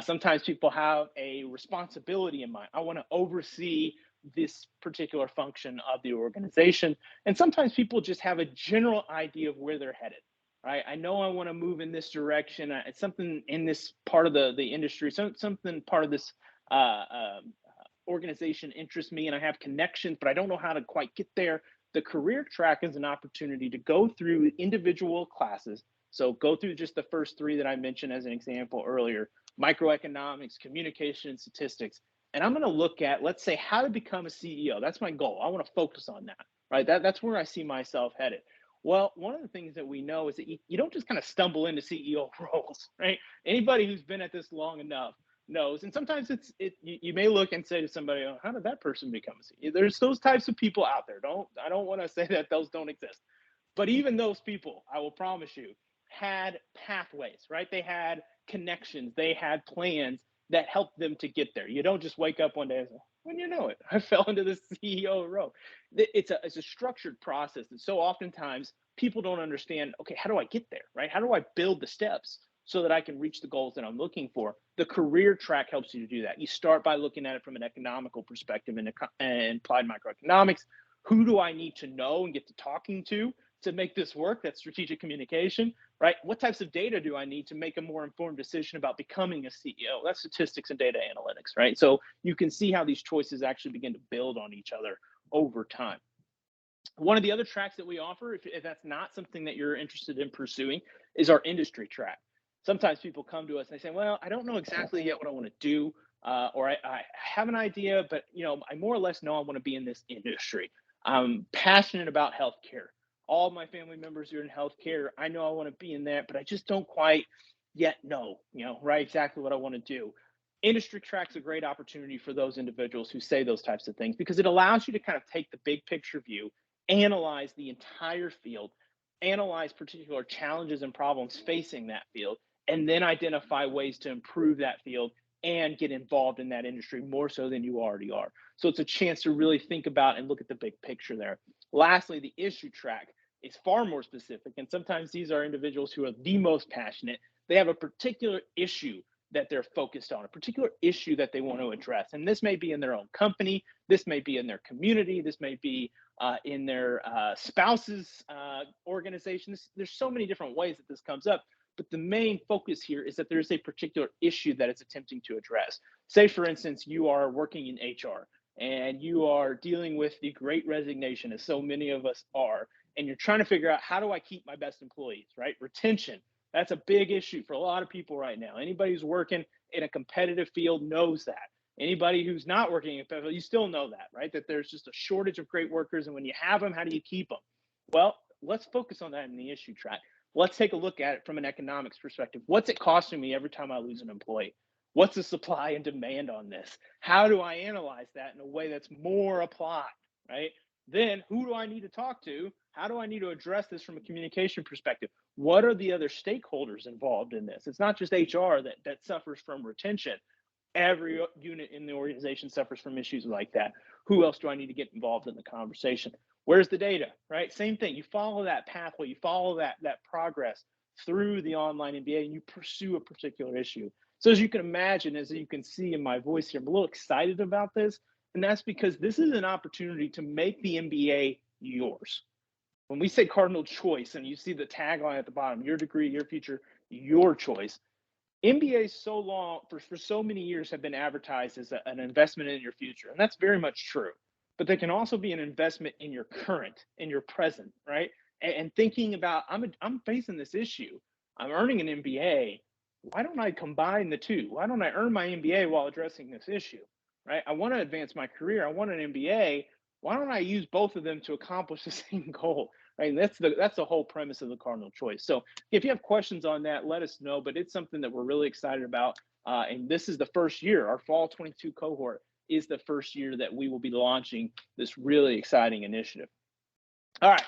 Speaker 2: Sometimes people have a responsibility in mind. I want to oversee this particular function of the organization. And sometimes people just have a general idea of where they're headed. Right? I know I want to move in this direction. It's something in this part of the industry, something part of this organization interests me, and I have connections, but I don't know how to quite get there. The career track is an opportunity to go through individual classes. So go through just the first 3 that I mentioned as an example earlier: microeconomics, communication, and statistics. And I'm going to look at, let's say, how to become a CEO. That's my goal. I want to focus on that, right? That's where I see myself headed. Well, one of the things that we know is that you don't just kind of stumble into CEO roles, right? Anybody who's been at this long enough knows. And sometimes you may look and say to somebody, oh, how did that person become a CEO? There's those types of people out there. I don't want to say that those don't exist. But even those people, I will promise you, had pathways, right? They had connections, they had plans that helped them to get there. You don't just wake up one day and say, when you know it, I fell into the CEO role. It's a structured process. And so oftentimes people don't understand, okay, how do I get there, right? How do I build the steps so that I can reach the goals that I'm looking for? The career track helps you to do that. You start by looking at it from an economical perspective and applied microeconomics. Who do I need to know and get to talking to make this work? That's strategic communication, right? What types of data do I need to make a more informed decision about becoming a CEO? That's statistics and data analytics, right? So you can see how these choices actually begin to build on each other over time. One of the other tracks that we offer, if that's not something that you're interested in pursuing, is our industry track. Sometimes people come to us and they say, well, I don't know exactly yet what I want to do, or I have an idea, but I more or less know I want to be in this industry. I'm passionate about healthcare. All my family members are in healthcare. I know I want to be in that, but I just don't quite yet know, right, exactly what I want to do. Industry track's a great opportunity for those individuals who say those types of things because it allows you to kind of take the big picture view, analyze the entire field, analyze particular challenges and problems facing that field, and then identify ways to improve that field and get involved in that industry more so than you already are. So it's a chance to really think about and look at the big picture there. Lastly, the issue track is far more specific, and sometimes these are individuals who are the most passionate. They have a particular issue that they're focused on, a particular issue that they want to address. And this may be in their own company, this may be in their community, this may be in their spouse's organization. There's so many different ways that this comes up. But the main focus here is that there's a particular issue that it's attempting to address. Say, for instance, you are working in HR and you are dealing with the great resignation, as so many of us are, and you're trying to figure out, how do I keep my best employees, right? Retention, that's a big issue for a lot of people right now. Anybody who's working in a competitive field knows that. Anybody who's not working in a competitive field, you still know that, right? That there's just a shortage of great workers. And when you have them, how do you keep them? Well, let's focus on that in the issue track. Let's take a look at it from an economics perspective. What's it costing me every time I lose an employee? What's the supply and demand on this? How do I analyze that in a way that's more applied, right? Then who do I need to talk to? How do I need to address this from a communication perspective? What are the other stakeholders involved in this? It's not just HR that suffers from retention. Every unit in the organization suffers from issues like that. Who else do I need to get involved in the conversation? Where's the data, right? Same thing. You follow that pathway, you follow that progress through the online MBA, and you pursue a particular issue. So as you can imagine, as you can see in my voice here, I'm a little excited about this. And that's because this is an opportunity to make the MBA yours. When we say cardinal choice, and you see the tagline at the bottom, your degree, your future, your choice, MBAs so long, for so many years, have been advertised as an investment in your future. And that's very much true. But they can also be an investment in your current, in your present, right? And thinking about, I'm facing this issue. I'm earning an MBA. Why don't I combine the two? Why don't I earn my MBA while addressing this issue, right? I want to advance my career. I want an MBA. Why don't I use both of them to accomplish the same goal, right? And that's the whole premise of the cardinal choice. So if you have questions on that, let us know. But it's something that we're really excited about. And this is the first year. Our fall 22 cohort is the first year that we will be launching this really exciting initiative. All right.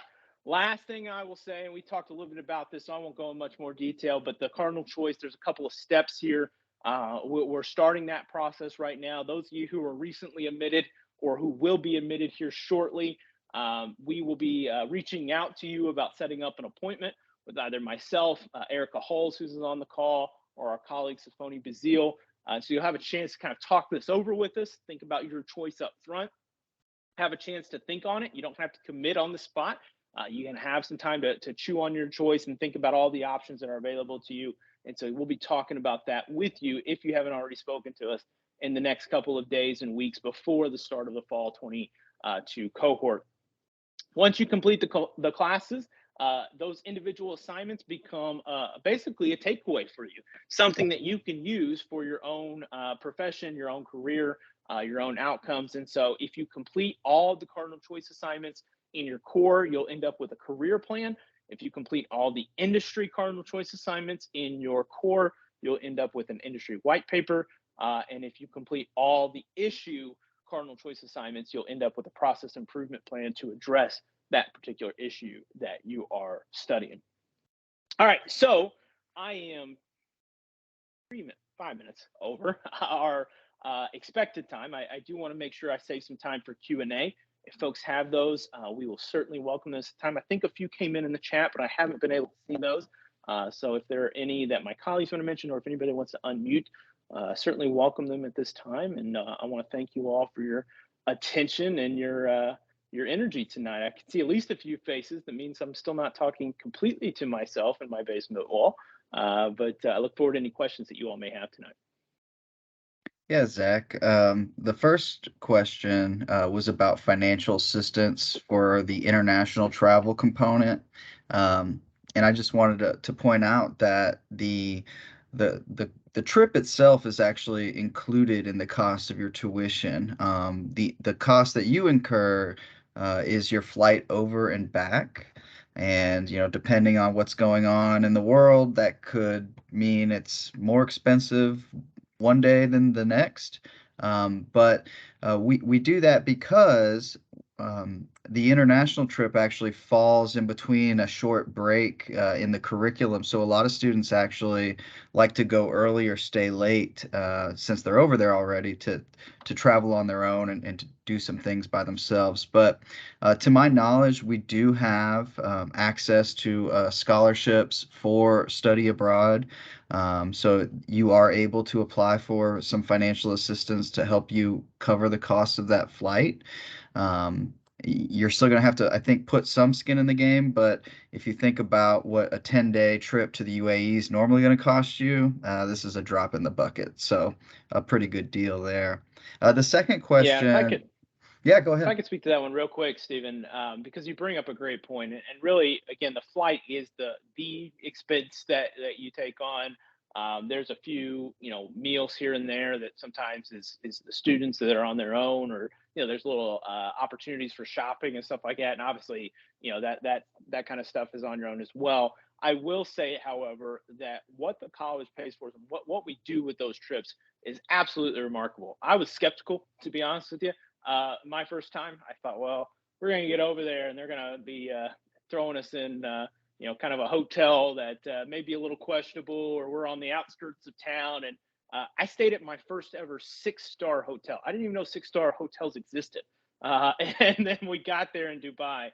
Speaker 2: Last thing I will say, and we talked a little bit about this, so I won't go in much more detail, but the cardinal choice, there's a couple of steps here. We're starting that process right now. Those of you who are recently admitted or who will be admitted here shortly, we will be reaching out to you about setting up an appointment with either myself, Erica Hulls, who's on the call, or our colleague, Safoni Bazile. So you'll have a chance to kind of talk this over with us, think about your choice up front, have a chance to think on it. You don't have to commit on the spot. You can have some time to chew on your choice and think about all the options that are available to you. And so we'll be talking about that with you, if you haven't already spoken to us, in the next couple of days and weeks before the start of the fall 22 cohort. Once you complete the classes, those individual assignments become basically a takeaway for you, something that you can use for your own profession, your own career, your own outcomes. And so if you complete all the cardinal choice assignments in your core, you'll end up with a career plan. If you complete all the industry cardinal choice assignments in your core, you'll end up with an industry white paper. And if you complete all the issue cardinal choice assignments, you'll end up with a process improvement plan to address that particular issue that you are studying. All right, so I am 5 minutes over our expected time. I do want to make sure I save some time for Q&A. If folks have those, we will certainly welcome this time. I think a few came in the chat, but I haven't been able to see those. So if there are any that my colleagues want to mention, or if anybody wants to unmute, certainly welcome them at this time. And I want to thank you all for your attention and your energy tonight. I can see at least a few faces. That means I'm still not talking completely to myself in my basement wall. But I look forward to any questions that you all may have tonight.
Speaker 1: Yeah, Zach. The first question was about financial assistance for the international travel component. And I just wanted to point out that the trip itself is actually included in the cost of your tuition. The cost that you incur is your flight over and back. And, depending on what's going on in the world, that could mean it's more expensive one day than the next. But we do that because the international trip actually falls in between a short break in the curriculum. So a lot of students actually like to go early or stay late since they're over there already to travel on their own and to do some things by themselves. But to my knowledge, we do have access to scholarships for study abroad. So you are able to apply for some financial assistance to help you cover the cost of that flight. You're still going to have to, I think, put some skin in the game, but if you think about what a 10-day trip to the UAE is normally going to cost you, this is a drop in the bucket. So a pretty good deal there. The second question.
Speaker 2: Yeah, if I could.
Speaker 1: Yeah, go
Speaker 2: If I
Speaker 1: ahead.
Speaker 2: could speak to that one real quick, Stephen, because you bring up a great point, and really, again, the flight is the expense that you take on. There's a few, meals here and there that sometimes is the students that are on their own, or there's little opportunities for shopping and stuff like that. And obviously, that kind of stuff is on your own as well. I will say, however, that what the college pays for and what we do with those trips is absolutely remarkable. I was skeptical, to be honest with you, my first time. I thought, well, we're going to get over there and they're going to be throwing us in, kind of a hotel that may be a little questionable, or we're on the outskirts of town. And I stayed at my first ever 6-star hotel. I didn't even know 6-star hotels existed. And then we got there in Dubai.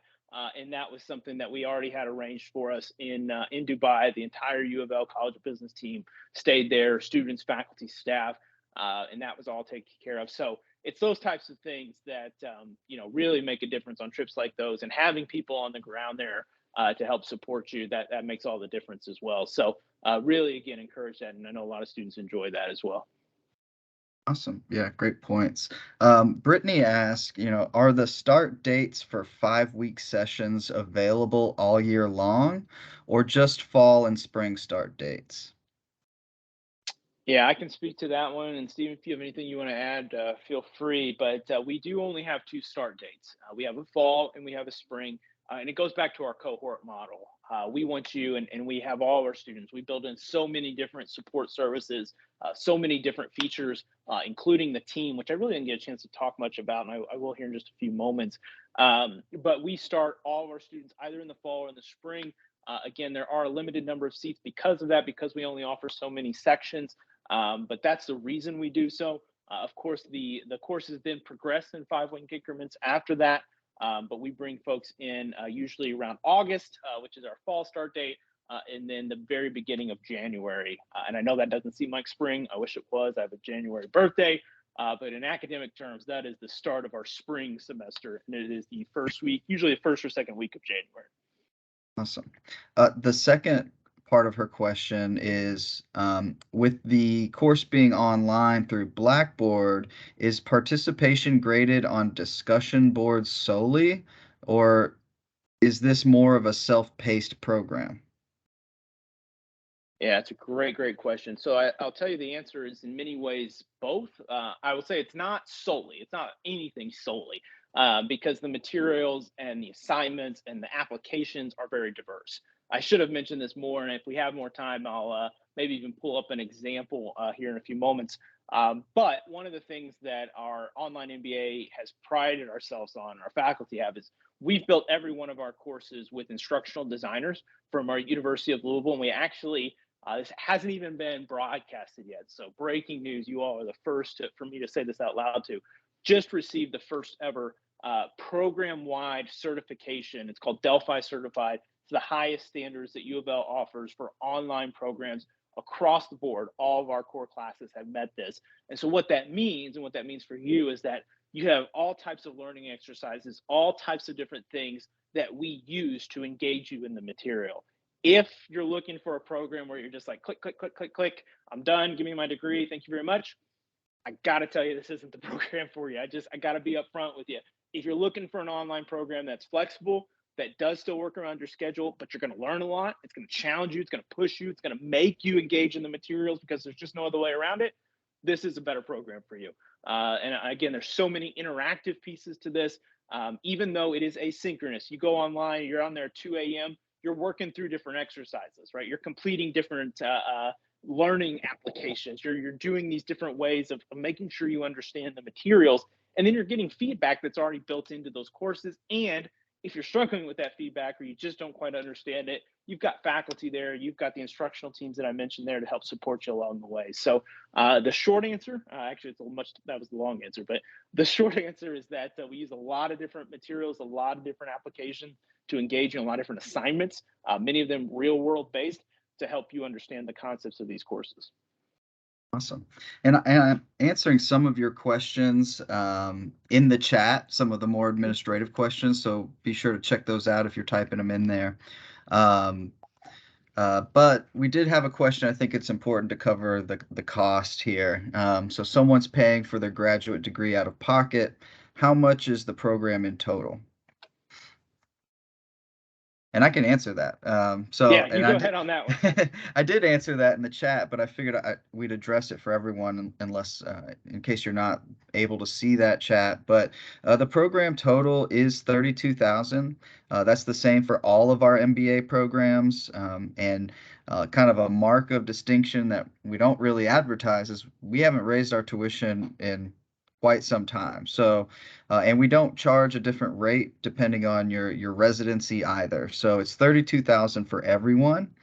Speaker 2: And that was something that we already had arranged for us in Dubai. The entire U of L College of Business team stayed there, students, faculty, staff, and that was all taken care of. So it's those types of things that really make a difference on trips like those, and having people on the ground there to help support you, that makes all the difference as well. So really, again, encourage that, and I know a lot of students enjoy that as well.
Speaker 1: Awesome. Yeah, great points. Brittany asked, are the start dates for 5-week sessions available all year long or just fall and spring start dates?
Speaker 2: Yeah, I can speak to that one. And Steve, if you have anything you want to add, feel free. But we do only have two start dates. We have a fall and we have a spring. And it goes back to our cohort model. We want you, and we have all our students. We build in so many different support services, so many different features, including the team, which I really didn't get a chance to talk much about. And I will here in just a few moments. But we start all of our students either in the fall or in the spring. Again, there are a limited number of seats because of that, because we only offer so many sections. But that's the reason we do so. Of course, the courses then progress in 5-week increments after that. But we bring folks in usually around August, which is our fall start date, and then the very beginning of January. And I know that doesn't seem like spring. I wish it was. I have a January birthday. But in academic terms, that is the start of our spring semester, and it is the first week, usually the first or second week of January.
Speaker 1: Awesome. The second part of her question is, with the course being online through Blackboard, is participation graded on discussion boards solely, or is this more of a self-paced program?
Speaker 2: Yeah, it's a great question. So I'll tell you the answer is in many ways both. I will say it's not solely, it's not anything solely, because the materials and the assignments and the applications are very diverse. I should have mentioned this more, and if we have more time, I'll maybe even pull up an example here in a few moments. But one of the things that our online MBA has prided ourselves on, our faculty have, is we've built every one of our courses with instructional designers from our University of Louisville, and we actually this hasn't even been broadcasted yet. So, breaking news, you all are the first for me to say this out loud to. Just received the first ever program wide certification. It's called Delphi Certified. It's the highest standards that U of L offers for online programs across the board. All of our core classes have met this. And so, what that means, and what that means for you, is that you have all types of learning exercises, all types of different things that we use to engage you in the material. If you're looking for a program where you're just like click, click, click, click, click, I'm done, give me my degree, thank you very much. I gotta tell you, this isn't the program for you. I gotta be upfront with you. If you're looking for an online program that's flexible, that does still work around your schedule, but you're gonna learn a lot, it's gonna challenge you, it's gonna push you, it's gonna make you engage in the materials because there's just no other way around it. This is a better program for you. And again, there's so many interactive pieces to this. Even though it is asynchronous, you go online, you're on there at 2 a.m., you're working through different exercises, right? You're completing different learning applications. You're doing these different ways of making sure you understand the materials, and then you're getting feedback that's already built into those courses. And if you're struggling with that feedback or you just don't quite understand it, you've got faculty there, you've got the instructional teams that I mentioned there to help support you along the way. So the short answer, actually, it's a much that was the long answer, but the short answer is that we use a lot of different materials, a lot of different applications to engage in a lot of different assignments, many of them real world based, to help you understand the concepts of these courses.
Speaker 1: Awesome. And I'm answering some of your questions in the chat, some of the more administrative questions. So be sure to check those out if you're typing them in there. Um, but we did have a question. I think it's important to cover the cost here. So someone's paying for their graduate degree out of pocket. how much is the program in total? And I can answer that.
Speaker 2: Yeah,
Speaker 1: And
Speaker 2: you
Speaker 1: I
Speaker 2: go
Speaker 1: did,
Speaker 2: ahead on that one.
Speaker 1: I did answer that in the chat, but I figured we'd address it for everyone, unless, in case you're not able to see that chat. But the program total is 32,000. That's the same for all of our MBA programs, and kind of a mark of distinction that we don't really advertise is we haven't raised our tuition in quite some time. So and we don't charge a different rate depending on your residency either. So it's 32,000 for everyone.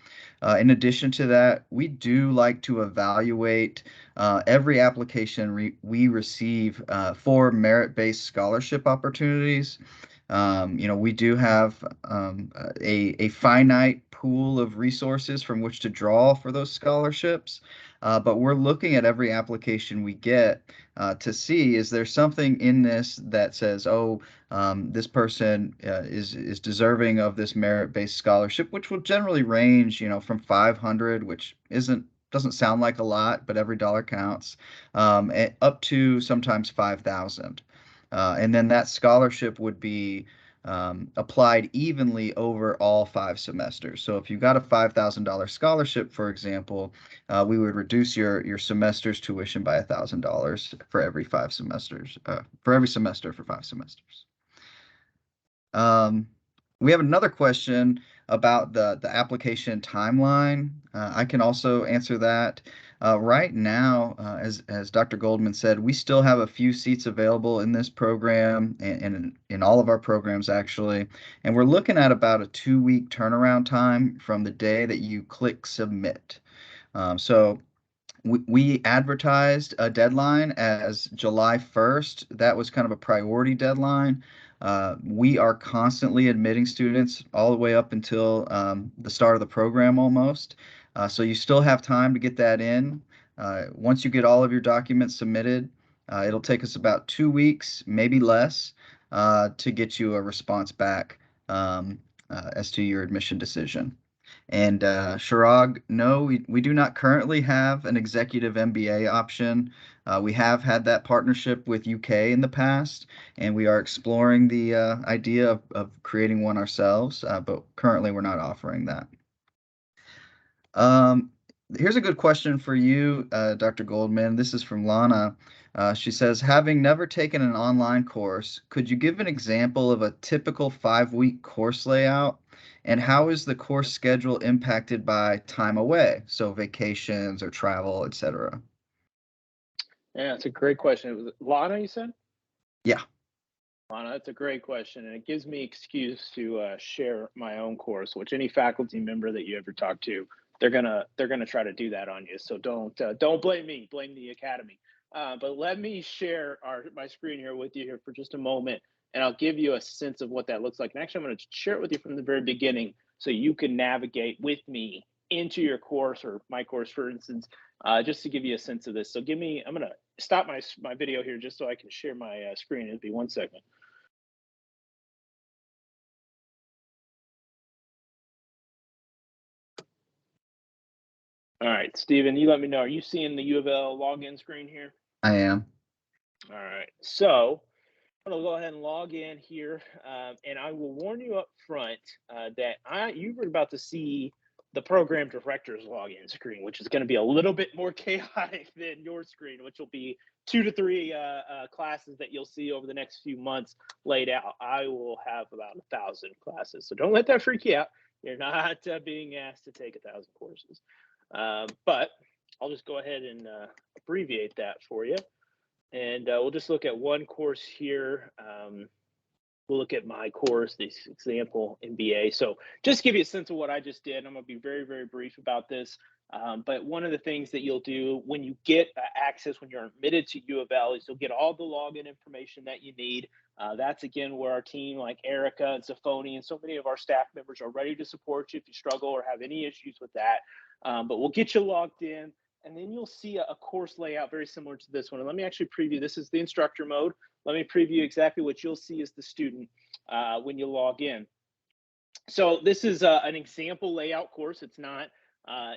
Speaker 1: In addition to that, we do like to evaluate every application we receive for merit-based scholarship opportunities. We do have a finite pool of resources from which to draw for those scholarships, but we're looking at every application we get to see, is there something in this that says, oh, this person is deserving of this merit-based scholarship, which will generally range, from 500, which doesn't sound like a lot, but every dollar counts, up to sometimes 5,000. And then that scholarship would be applied evenly over all 5 semesters. So if you got a $5,000 scholarship, for example, we would reduce your semester's tuition by $1,000 for every 5 semesters, for every semester for 5 semesters. We have another question about the application timeline. I can also answer that. Right now, as Dr. Goldman said, we still have a few seats available in this program and in all of our programs, actually. And we're looking at about a 2-week turnaround time from the day that you click submit. So we advertised a deadline as July 1st. That was kind of a priority deadline. We are constantly admitting students all the way up until the start of the program almost. So you still have time to get that in. Once you get all of your documents submitted, it'll take us about 2 weeks, maybe less, to get you a response back as to your admission decision. And Shirag, no, we do not currently have an executive MBA option. We have had that partnership with UK in the past, and we are exploring the idea of creating one ourselves, but currently we're not offering that. Um, Here's a good question for you, Dr. Goldman. This is from Lana. She says, having never taken an online course, could you give an example of a typical 5-week course layout? And how is the course schedule impacted by time away? So vacations or travel, etc.
Speaker 2: Yeah, it's a great question. It was Lana, you said?
Speaker 1: Yeah.
Speaker 2: Lana, that's a great question, and it gives me excuse to share my own course. Which any faculty member that you ever talk to, they're gonna try to do that on you. So don't blame me. Blame the academy. But let me share my screen here with you here for just a moment, and I'll give you a sense of what that looks like. And actually, I'm going to share it with you from the very beginning, so you can navigate with me into your course or my course, for instance, just to give you a sense of this. So I'm going to stop my video here just so I can share my screen. It'll be 1 second. All right, Stephen, you let me know. Are you seeing the U of L login screen here?
Speaker 1: I am.
Speaker 2: All right. So I'm gonna go ahead and log in here, and I will warn you up front that you're about to see the program director's login screen, which is going to be a little bit more chaotic than your screen, which will be 2 to 3 classes that you'll see over the next few months laid out. I will have about 1,000 classes, so don't let that freak you out. You're not being asked to take 1,000 courses, but I'll just go ahead and abbreviate that for you. And we'll just look at one course here. We'll look at my course, this example MBA. So just to give you a sense of what I just did, I'm going to be very, very brief about this. But one of the things that you'll do when you get access, when you're admitted to U of L, is you'll get all the login information that you need. That's, again, where our team like Erica and Safoni and so many of our staff members are ready to support you if you struggle or have any issues with that. But we'll get you logged in. And then you'll see a course layout very similar to this one. And let me actually preview. This is the instructor mode. Let me preview exactly what you'll see as the student when you log in. So this is an example layout course. It's not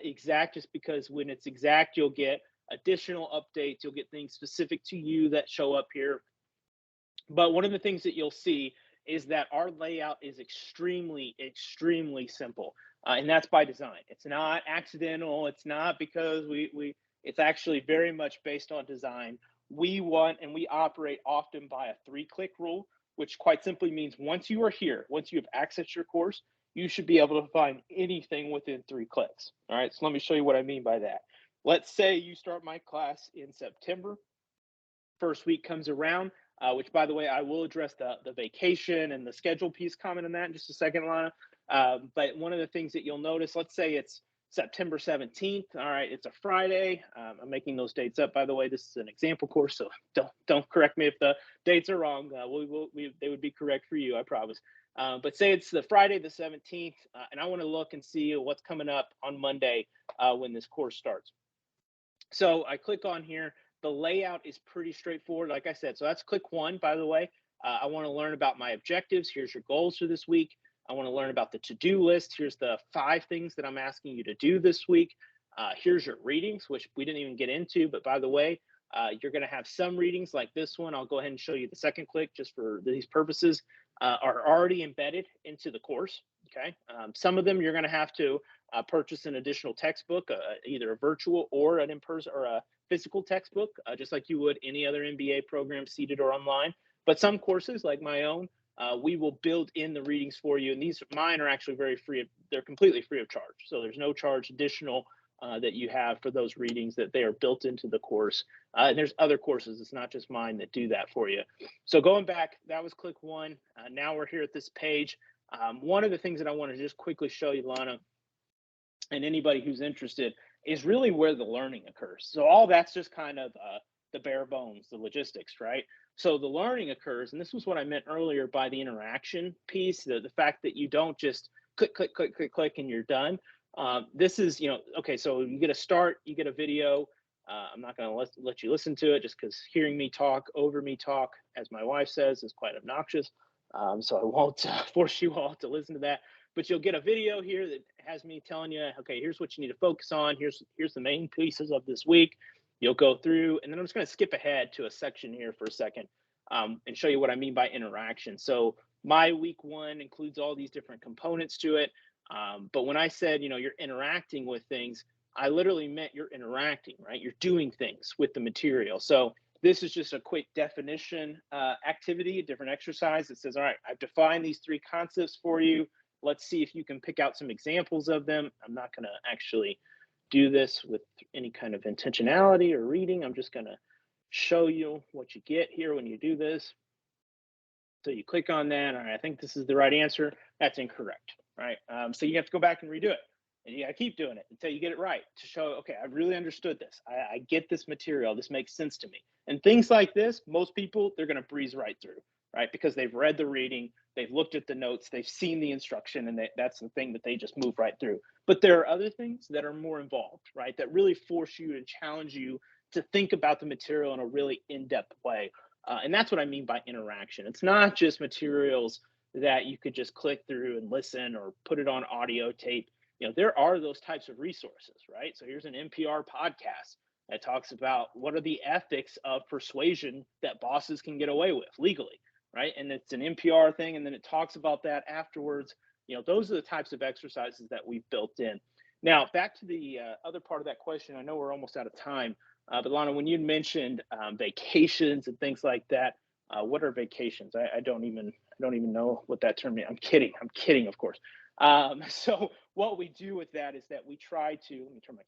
Speaker 2: exact, just because when it's exact, you'll get additional updates. You'll get things specific to you that show up here. But one of the things that you'll see is that our layout is extremely, extremely simple. And that's by design. It's not accidental. It's not because it's actually very much based on design. We want and we operate often by a 3-click rule, which quite simply means once you are here, once you have accessed your course, you should be able to find anything within 3 clicks. All right. So let me show you what I mean by that. Let's say you start my class in September. First week comes around, which by the way, I will address the vacation and the schedule piece comment on that in just a second, Lana. But one of the things that you'll notice, let's say it's September 17th. All right, it's a Friday. I'm making those dates up, by the way. This is an example course, so don't correct me if the dates are wrong. They would be correct for you, I promise. But say it's the Friday the 17th, and I want to look and see what's coming up on Monday when this course starts. So I click on here. The layout is pretty straightforward, like I said. So that's click 1, by the way. I want to learn about my objectives. Here's your goals for this week. I want to learn about the to-do list. Here's the 5 things that I'm asking you to do this week. Here's your readings, which we didn't even get into. But by the way, you're going to have some readings like this one. I'll go ahead and show you the second click just for these purposes, are already embedded into the course. Okay. Some of them you're going to have to purchase an additional textbook, either a virtual or an in-person or a physical textbook, just like you would any other MBA program, seated or online. But some courses, like my own, we will build in the readings for you. And mine are actually very free. They're completely free of charge. So there's no charge additional that you have for those readings, that they are built into the course. And there's other courses, it's not just mine, that do that for you. So going back, that was click 1. Now we're here at this page. One of the things that I want to just quickly show you, Lana, and anybody who's interested, is really where the learning occurs. So all that's just kind of the bare bones, the logistics, right? So the learning occurs, and this was what I meant earlier by the interaction piece, the fact that you don't just click, click, click, click, click, and you're done. This is, okay, so you get a start, you get a video. I'm not going to let you listen to it, just because hearing me talk over me talk, as my wife says, is quite obnoxious. So I won't force you all to listen to that. But you'll get a video here that has me telling you, okay, here's what you need to focus on. Here's the main pieces of this week. You'll go through, and then I'm just going to skip ahead to a section here for a second, and show you what I mean by interaction. So my week 1 includes all these different components to it. But when I said, you're interacting with things, I literally meant you're interacting, right? You're doing things with the material. So this is just a quick definition activity, a different exercise that says, all right, I've defined these 3 concepts for you. Let's see if you can pick out some examples of them. I'm not going to actually do this with any kind of intentionality or reading. I'm just going to show you what you get here when you do this. So you click on that. All right, I think this is the right answer. That's incorrect, right? So you have to go back and redo it. And you got to keep doing it until you get it right, to show, okay, I really understood this. I get this material. This makes sense to me. And things like this, most people, they're going to breeze right through, right? Because they've read the reading, they've looked at the notes, they've seen the instruction, and that's the thing that they just move right through. But there are other things that are more involved, right? That really force you and challenge you to think about the material in a really in-depth way. And that's what I mean by interaction. It's not just materials that you could just click through and listen or put it on audio tape. There are those types of resources, right? So here's an NPR podcast that talks about what are the ethics of persuasion that bosses can get away with legally, right? And it's an NPR thing, and then it talks about that afterwards. Those are the types of exercises that we've built in. Now, back to the other part of that question. I know we're almost out of time, but Lana, when you mentioned vacations and things like that, what are vacations? I don't even know what that term means. I'm kidding, of course. So what we do with that is that we try to, let me turn my,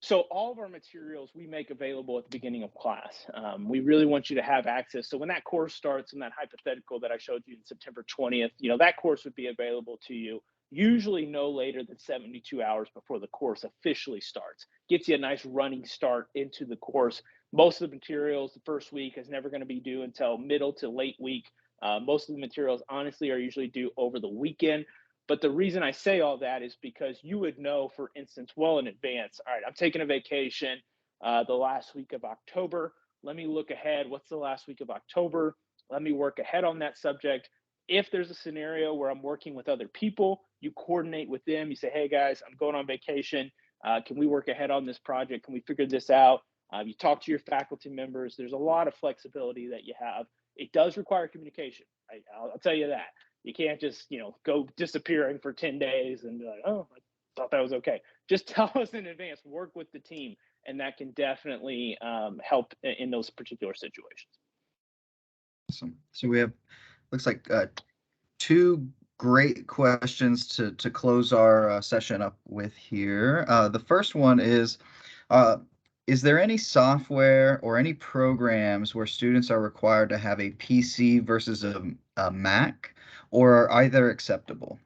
Speaker 2: so all of our materials we make available at the beginning of class. We really want you to have access. So when that course starts, in that hypothetical that I showed you in September 20th, that course would be available to you usually no later than 72 hours before the course officially starts. Gets you a nice running start into the course. Most of the materials the first week is never going to be due until middle to late week. Most of the materials, honestly, are usually due over the weekend. But the reason I say all that is because you would know, for instance, well in advance, all right, I'm taking a vacation the last week of October. Let me look ahead. What's the last week of October? Let me work ahead on that subject. If there's a scenario where I'm working with other people, you coordinate with them. You say, hey, guys, I'm going on vacation. Can we work ahead on this project? Can we figure this out? You talk to your faculty members. There's a lot of flexibility that you have. It does require communication. I'll tell you that. You can't just, go disappearing for 10 days and be like, oh, I thought that was okay. Just tell us in advance, work with the team, and that can definitely help in those particular situations.
Speaker 1: Awesome. So we have, looks like two great questions to close our session up with here. The first one is there any software or any programs where students are required to have a PC versus a Mac, or are either acceptable?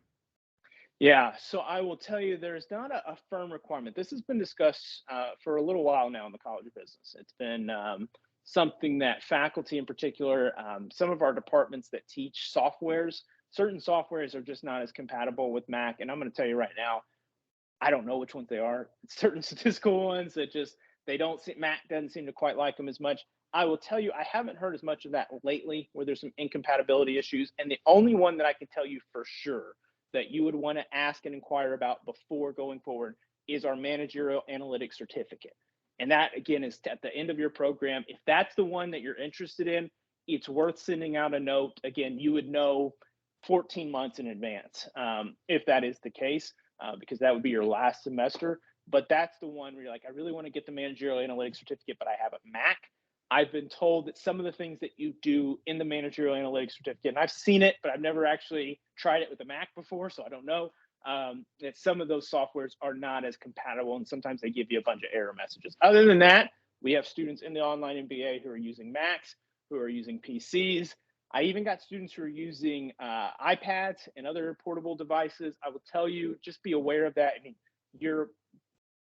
Speaker 2: Yeah, so I will tell you there's not a firm requirement. This has been discussed for a little while now in the College of Business. It's been something that faculty in particular, some of our departments that teach softwares, certain softwares are just not as compatible with Mac. And I'm going to tell you right now, I don't know which ones they are. Certain statistical ones that just they don't see Mac doesn't seem to quite like them as much. I will tell you, I haven't heard as much of that lately, where there's some incompatibility issues. And the only one that I can tell you for sure that you would want to ask and inquire about before going forward is our managerial analytics certificate. And that again is at the end of your program. If that's the one that you're interested in, it's worth sending out a note. Again, you would know 14 months in advance if that is the case because that would be your last semester. But that's the one where you're like, I really want to get the managerial analytics certificate, but I have a Mac. I've been told that some of the things that you do in the managerial analytics certificate, and I've seen it, but I've never actually tried it with a Mac before, so I don't know. That some of those softwares are not as compatible, and sometimes they give you a bunch of error messages. Other than that, we have students in the online MBA who are using Macs, who are using PCs. I even got students who are using iPads and other portable devices. I will tell you, just be aware of that. I mean, you're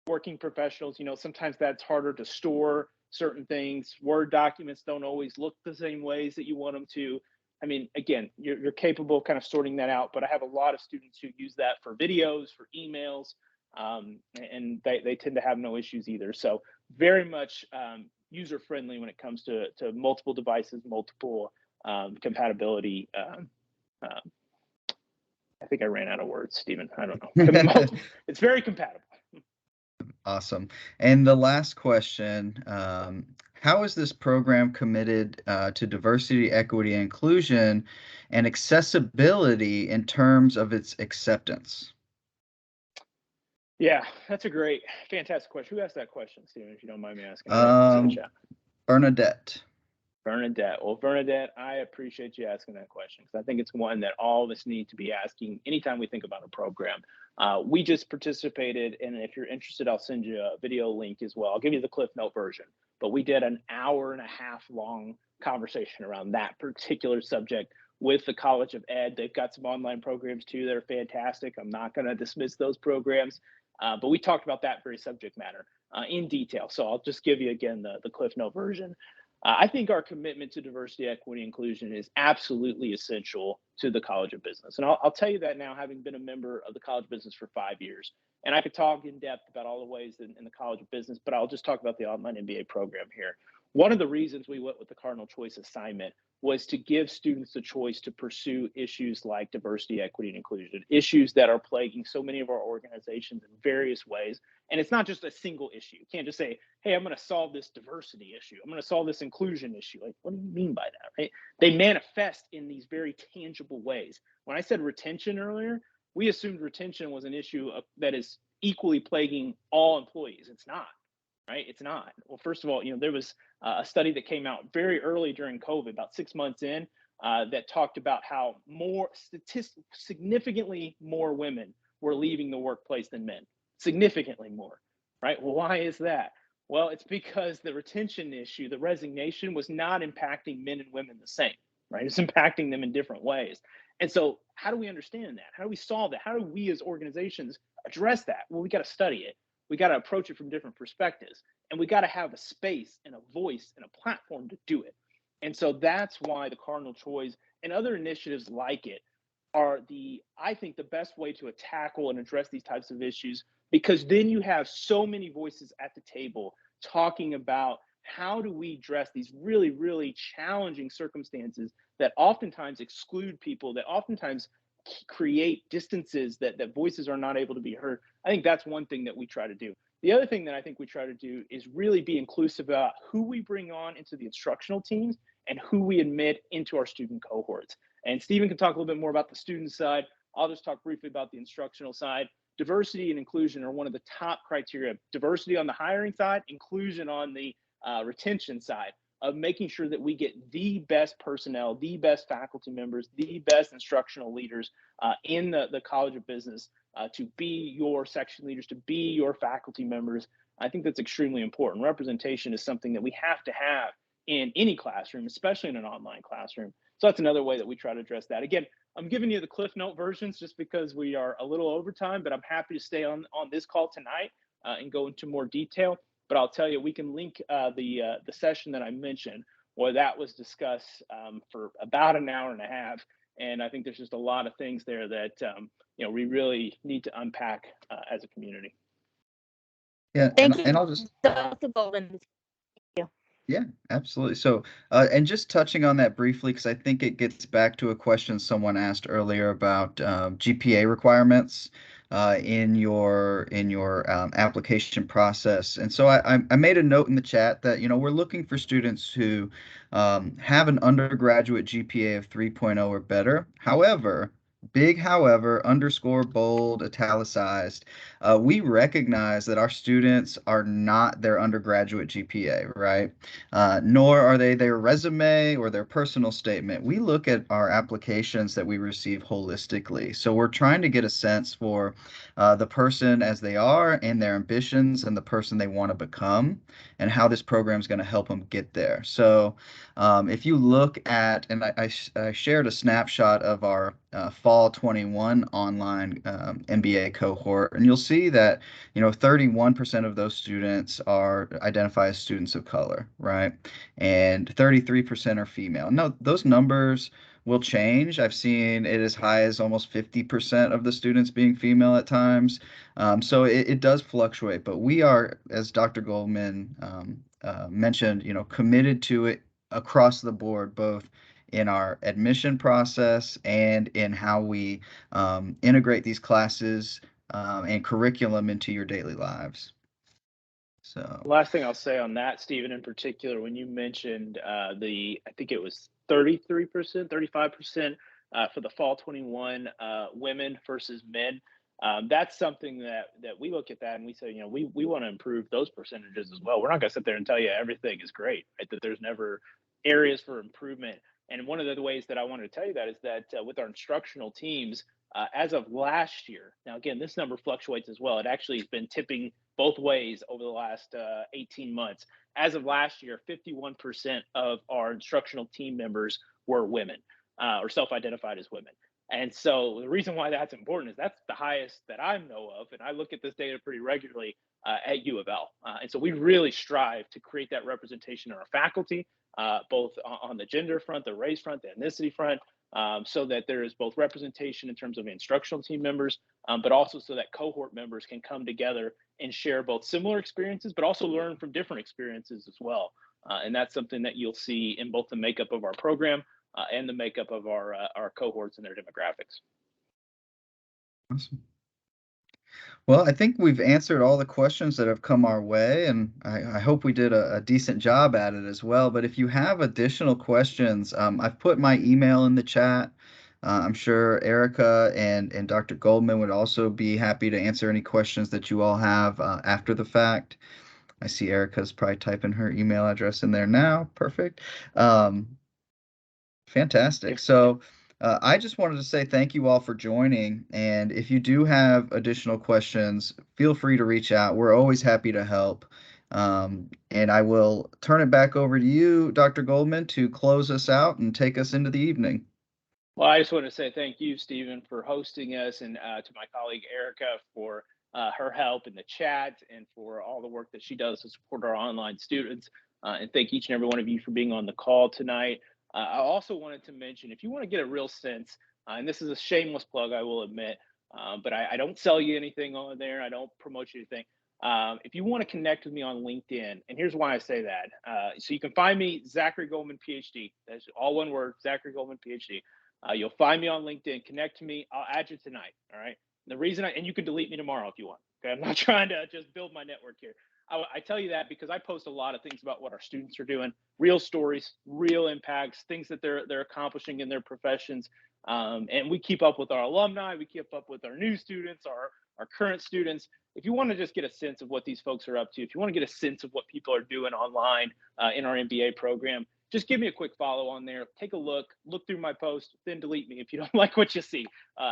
Speaker 2: working professionals, sometimes that's harder to store certain things. Word documents don't always look the same ways that you want them to. I mean, again, you're capable of kind of sorting that out, but I have a lot of students who use that for videos, for emails, and they tend to have no issues either. So very much user friendly when it comes to multiple devices, multiple compatibility. I think I ran out of words, Stephen. I don't know. It's very compatible.
Speaker 1: Awesome. And the last question, how is this program committed to diversity, equity, inclusion, and accessibility in terms of its acceptance?
Speaker 2: Yeah, that's a great, fantastic question. Who asked that question, Stephen, if you don't mind me asking?
Speaker 1: Bernadette.
Speaker 2: Bernadette. Well, Bernadette, I appreciate you asking that question because I think it's one that all of us need to be asking anytime we think about a program. We just participated, and if you're interested, I'll send you a video link as well. I'll give you the Cliff Note version. But we did an hour and a half long conversation around that particular subject with the College of Ed. They've got some online programs too that are fantastic. I'm not going to dismiss those programs, but we talked about that very subject matter in detail. So I'll just give you again the Cliff Note version. I think our commitment to diversity, equity, inclusion is absolutely essential to the College of Business. And I'll tell you that now, having been a member of the College of Business for 5 years. And I could talk in depth about all the ways in the College of Business, but I'll just talk about the online MBA program here. One of the reasons we went with the Cardinal Choice assignment was to give students the choice to pursue issues like diversity, equity, and inclusion, issues that are plaguing so many of our organizations in various ways. And it's not just a single issue. You can't just say, hey, I'm going to solve this diversity issue. I'm going to solve this inclusion issue. Like, what do you mean by that? Right? They manifest in these very tangible ways. When I said retention earlier, we assumed retention was an issue that is equally plaguing all employees. It's not. Right? It's not. Well, first of all, there was a study that came out very early during COVID, about 6 months in, that talked about how significantly more women were leaving the workplace than men, significantly more. Right? Well, why is that? Well, it's because the retention issue, the resignation, was not impacting men and women the same. Right? It's impacting them in different ways. And so, how do we understand that? How do we solve that? How do we as organizations address that? Well, we got to study it. We got to approach it from different perspectives, and we got to have a space and a voice and a platform to do it. And so that's why the Cardinal Choice and other initiatives like it are I think the best way to tackle and address these types of issues, because then you have so many voices at the table talking about how do we address these really, really challenging circumstances that oftentimes exclude people, that oftentimes create distances that voices are not able to be heard. I think that's one thing that we try to do. The other thing that I think we try to do is really be inclusive about who we bring on into the instructional teams and who we admit into our student cohorts. And Stephen can talk a little bit more about the student side. I'll just talk briefly about the instructional side. Diversity and inclusion are one of the top criteria. Diversity on the hiring side, inclusion on the retention side, of making sure that we get the best personnel, the best faculty members, the best instructional leaders in the College of Business to be your section leaders, to be your faculty members. I think that's extremely important. Representation is something that we have to have in any classroom, especially in an online classroom. So that's another way that we try to address that. Again, I'm giving you the Cliff Note versions just because we are a little over time, but I'm happy to stay on this call tonight and go into more detail. But I'll tell you, we can link the session that I mentioned, where that was discussed for about an hour and a half. And I think there's just a lot of things there that we really need to unpack as a community.
Speaker 1: Yeah,
Speaker 3: Thank you,
Speaker 1: and I'll just
Speaker 3: Dr. Golden.
Speaker 1: yeah, absolutely. So, and just touching on that briefly, because I think it gets back to a question someone asked earlier about GPA requirements in your application process. And so I made a note in the chat that we're looking for students who have an undergraduate GPA of 3.0 or better. However, big however, underscore, bold, italicized, we recognize that our students are not their undergraduate GPA, right? Nor are they their resume or their personal statement. We look at our applications that we receive holistically. So we're trying to get a sense for the person as they are and their ambitions and the person they want to become and how this program is going to help them get there. So if you look at, and I shared a snapshot of our fall 21 online MBA cohort, and you'll see that 31% of those students are identify as students of color, right? And 33% are female. No, those numbers will change. I've seen it as high as almost 50% of the students being female at times. So it does fluctuate, but we are, as Dr. Goldman mentioned, committed to it across the board, both in our admission process and in how we integrate these classes and curriculum into your daily lives. So
Speaker 2: Last thing I'll say on that, Stephen, in particular, when you mentioned I think it was 33%, 35% for the fall 21 women versus men. That's something that we look at that and we say, we want to improve those percentages as well. We're not going to sit there and tell you everything is great, right? That there's never areas for improvement. And one of the ways that I wanted to tell you that is that with our instructional teams, as of last year, now again, this number fluctuates as well. It actually has been tipping both ways over the last 18 months. As of last year, 51% of our instructional team members were women or self-identified as women. And so the reason why that's important is that's the highest that I know of. And I look at this data pretty regularly at U of L. And so we really strive to create that representation in our faculty, both on the gender front, the race front, the ethnicity front, so that there is both representation in terms of instructional team members, but also so that cohort members can come together and share both similar experiences, but also learn from different experiences as well. And that's something that you'll see in both the makeup of our program and the makeup of our cohorts and their demographics.
Speaker 1: awesome. Well, I think we've answered all the questions that have come our way, and I hope we did a decent job at it as well. But if you have additional questions, I've put my email in the chat. I'm sure Erica and Dr. Goldman would also be happy to answer any questions that you all have after the fact. I see Erica's probably typing her email address in there now. Perfect. Fantastic. So I just wanted to say thank you all for joining. And if you do have additional questions, feel free to reach out. We're always happy to help. And I will turn it back over to you, Dr. Goldman, to close us out and take us into the evening.
Speaker 2: Well, I just want to say thank you, Stephen, for hosting us, and to my colleague Erica for her help in the chat and for all the work that she does to support our online students. And thank each and every one of you for being on the call tonight. I also wanted to mention, if you want to get a real sense, and this is a shameless plug, I will admit, but I don't sell you anything on there. I don't promote you anything. If you want to connect with me on LinkedIn, and here's why I say that. So you can find me, Zachary Goldman, PhD. That's all one word, Zachary Goldman, PhD. You'll find me on LinkedIn. Connect to me. I'll add you tonight. All right. The reason and you can delete me tomorrow if you want. Okay, I'm not trying to just build my network here. I tell you that because I post a lot of things about what our students are doing, real stories, real impacts, things that they're accomplishing in their professions, and we keep up with our alumni, we keep up with our new students, our current students. If you want to just get a sense of what these folks are up to, if you want to get a sense of what people are doing online in our MBA program, just give me a quick follow on there. Take a look through my post, then delete me if you don't like what you see.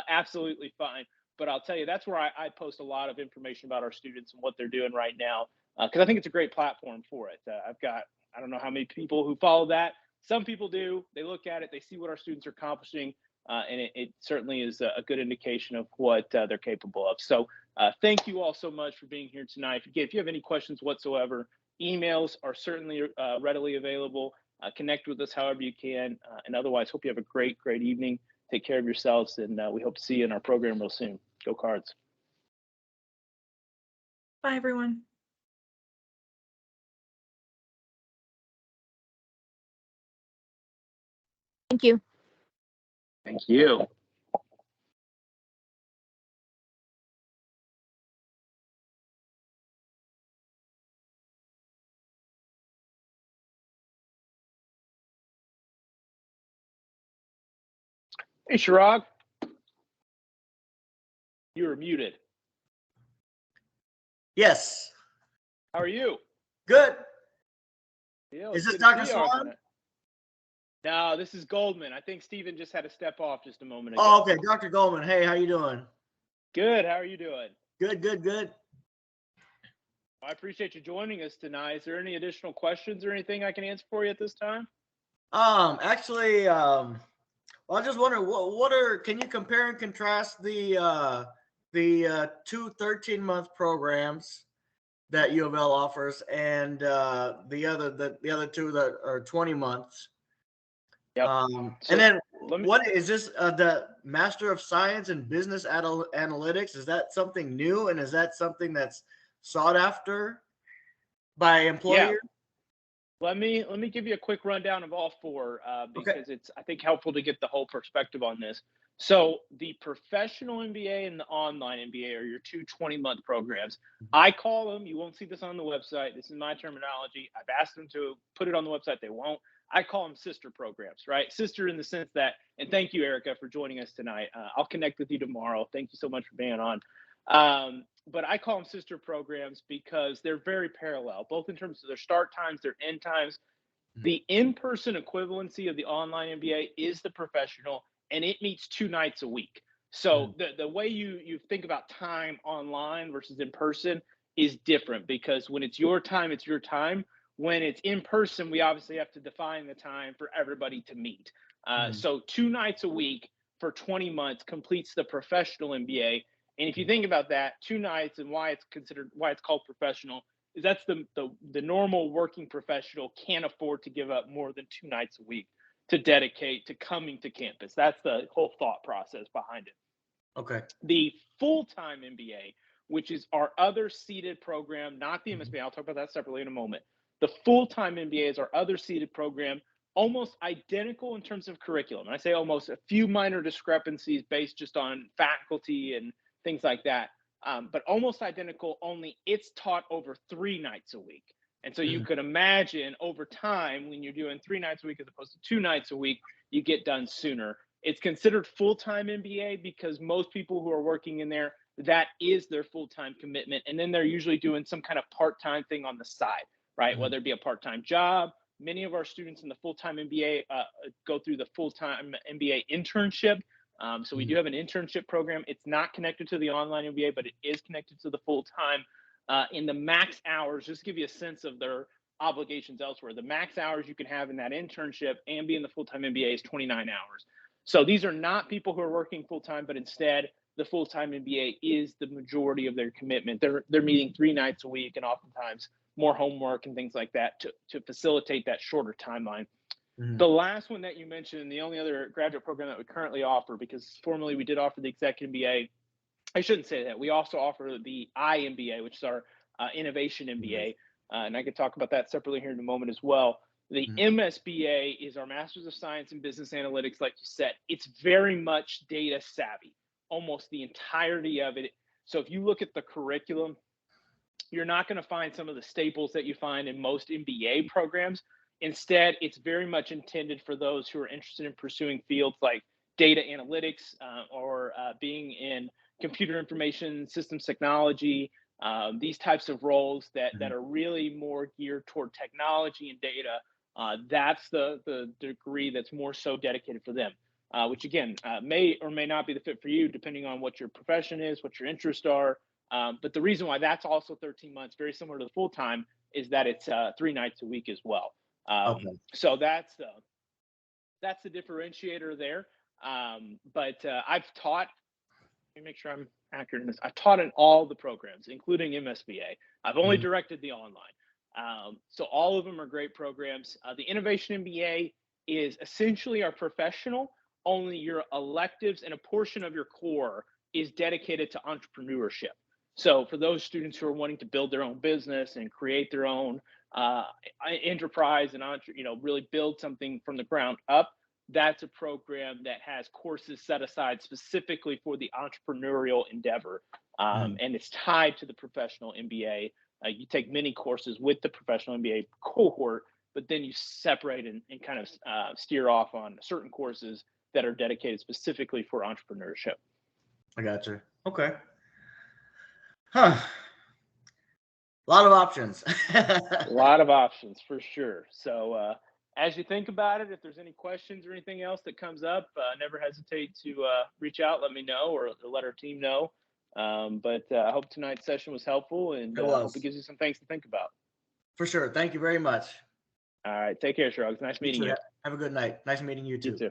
Speaker 2: Absolutely fine. But I'll tell you, that's where I post a lot of information about our students and what they're doing right now, because I think it's a great platform for it. I've got, I don't know how many people who follow that. Some people do. They look at it, they see what our students are accomplishing, and it certainly is a good indication of what they're capable of. So thank you all so much for being here tonight. Again, if you have any questions whatsoever, emails are certainly readily available. Connect with us however you can. And otherwise, hope you have a great evening. Take care of yourselves, and we hope to see you in our program real soon. Go Cards.
Speaker 3: Bye, everyone.
Speaker 4: Thank you.
Speaker 2: Thank you. Hey, Shirag. You are muted.
Speaker 5: Yes.
Speaker 2: How are you?
Speaker 5: Good.
Speaker 2: Yeah,
Speaker 5: Is
Speaker 2: it's
Speaker 5: this
Speaker 2: good to
Speaker 5: Dr.
Speaker 2: see you,
Speaker 5: Swan?
Speaker 2: No, this is Goldman. I think Stephen just had to step off just a moment ago.
Speaker 5: Oh, okay. Dr. Goldman. Hey, how you doing?
Speaker 2: Good. How are you doing?
Speaker 5: Good.
Speaker 2: I appreciate you joining us tonight. Is there any additional questions or anything I can answer for you at this time?
Speaker 5: Actually, well, I just wonder can you compare and contrast the two 13-month programs that U of L offers and the other two that are 20 months?
Speaker 2: Yep.
Speaker 5: And then
Speaker 2: let me-
Speaker 5: what is this, the Master of Science in Business Analytics? Is that something new, and is that something that's sought after by employers?
Speaker 2: Yeah. Let me give you a quick rundown of all four because it's, I think, helpful to get the whole perspective on this. So the professional MBA and the online MBA are your two 20-month programs. I call them, you won't see this on the website, this is my terminology. I've asked them to put it on the website, they won't. I call them sister programs, right? Sister in the sense that, and thank you, Erica, for joining us tonight. I'll connect with you tomorrow. Thank you so much for being on. But I call them sister programs because they're very parallel, both in terms of their start times, their end times. The in-person equivalency of the online MBA is the professional, and it meets 2 nights a week. So the way you think about time online versus in person is different, because when it's your time, it's your time. When it's in person, we obviously have to define the time for everybody to meet. So 2 nights a week for 20 months completes the professional MBA. And if you think about that, 2 nights, and why it's called professional, is that's the normal working professional can't afford to give up more than 2 nights a week to dedicate to coming to campus. That's the whole thought process behind it.
Speaker 5: Okay.
Speaker 2: The full-time MBA, which is our other seated program, not the MSBA, I'll talk about that separately in a moment. The full-time MBA is our other seated program, almost identical in terms of curriculum. And I say almost, a few minor discrepancies based just on faculty and things like that. But almost identical, only it's taught over 3 nights a week. And so you could imagine over time, when you're doing 3 nights a week as opposed to 2 nights a week, you get done sooner. It's considered full-time MBA because most people who are working in there, that is their full-time commitment. And then they're usually doing some kind of part-time thing on the side, right? Whether it be a part-time job. Many of our students in the full-time MBA go through the full-time MBA internship. So we do have an internship program. It's not connected to the online MBA, but it is connected to the full-time. In the max hours, just to give you a sense of their obligations elsewhere, the max hours you can have in that internship and be in the full-time MBA is 29 hours. So these are not people who are working full-time, but instead the full-time MBA is the majority of their commitment. They're meeting 3 nights a week, and oftentimes more homework and things like that to facilitate that shorter timeline. The last one that you mentioned, and the only other graduate program that we currently offer, because formerly we did offer the Executive MBA. I shouldn't say that. We also offer the IMBA, which is our Innovation MBA. And I could talk about that separately here in a moment as well. The MSBA is our Masters of Science in Business Analytics, like you said. It's very much data savvy, almost the entirety of it. So if you look at the curriculum, you're not going to find some of the staples that you find in most MBA programs. Instead, it's very much intended for those who are interested in pursuing fields like data analytics or being in computer information systems technology, these types of roles that are really more geared toward technology and data. That's the degree that's more so dedicated for them, which again may or may not be the fit for you, depending on what your profession is, what your interests are. But the reason why that's also 13 months, very similar to the full time, is that it's 3 nights a week as well.
Speaker 5: Okay.
Speaker 2: So that's the differentiator there. But I've taught. Let me make sure I'm accurate in this. I've taught in all the programs, including MSBA. I've only directed the online. So all of them are great programs. The Innovation MBA is essentially our professional, only your electives and a portion of your core is dedicated to entrepreneurship. So for those students who are wanting to build their own business and create their own enterprise and really build something from the ground up, that's a program that has courses set aside specifically for the entrepreneurial endeavor, and it's tied to the professional MBA. You take many courses with the professional MBA cohort, but then you separate and kind of steer off on certain courses that are dedicated specifically for entrepreneurship.
Speaker 5: I gotcha. Okay. Huh. A lot of options.
Speaker 2: A lot of options for sure. So as you think about it, if there's any questions or anything else that comes up, never hesitate to reach out, let me know, or let our team know. But I hope tonight's session was helpful, and I hope it gives you some things to think about.
Speaker 5: For sure. Thank you very much.
Speaker 2: All right. Take care, Shrugs. Nice meeting you.
Speaker 5: Have a good night. Nice meeting you too.
Speaker 2: You too.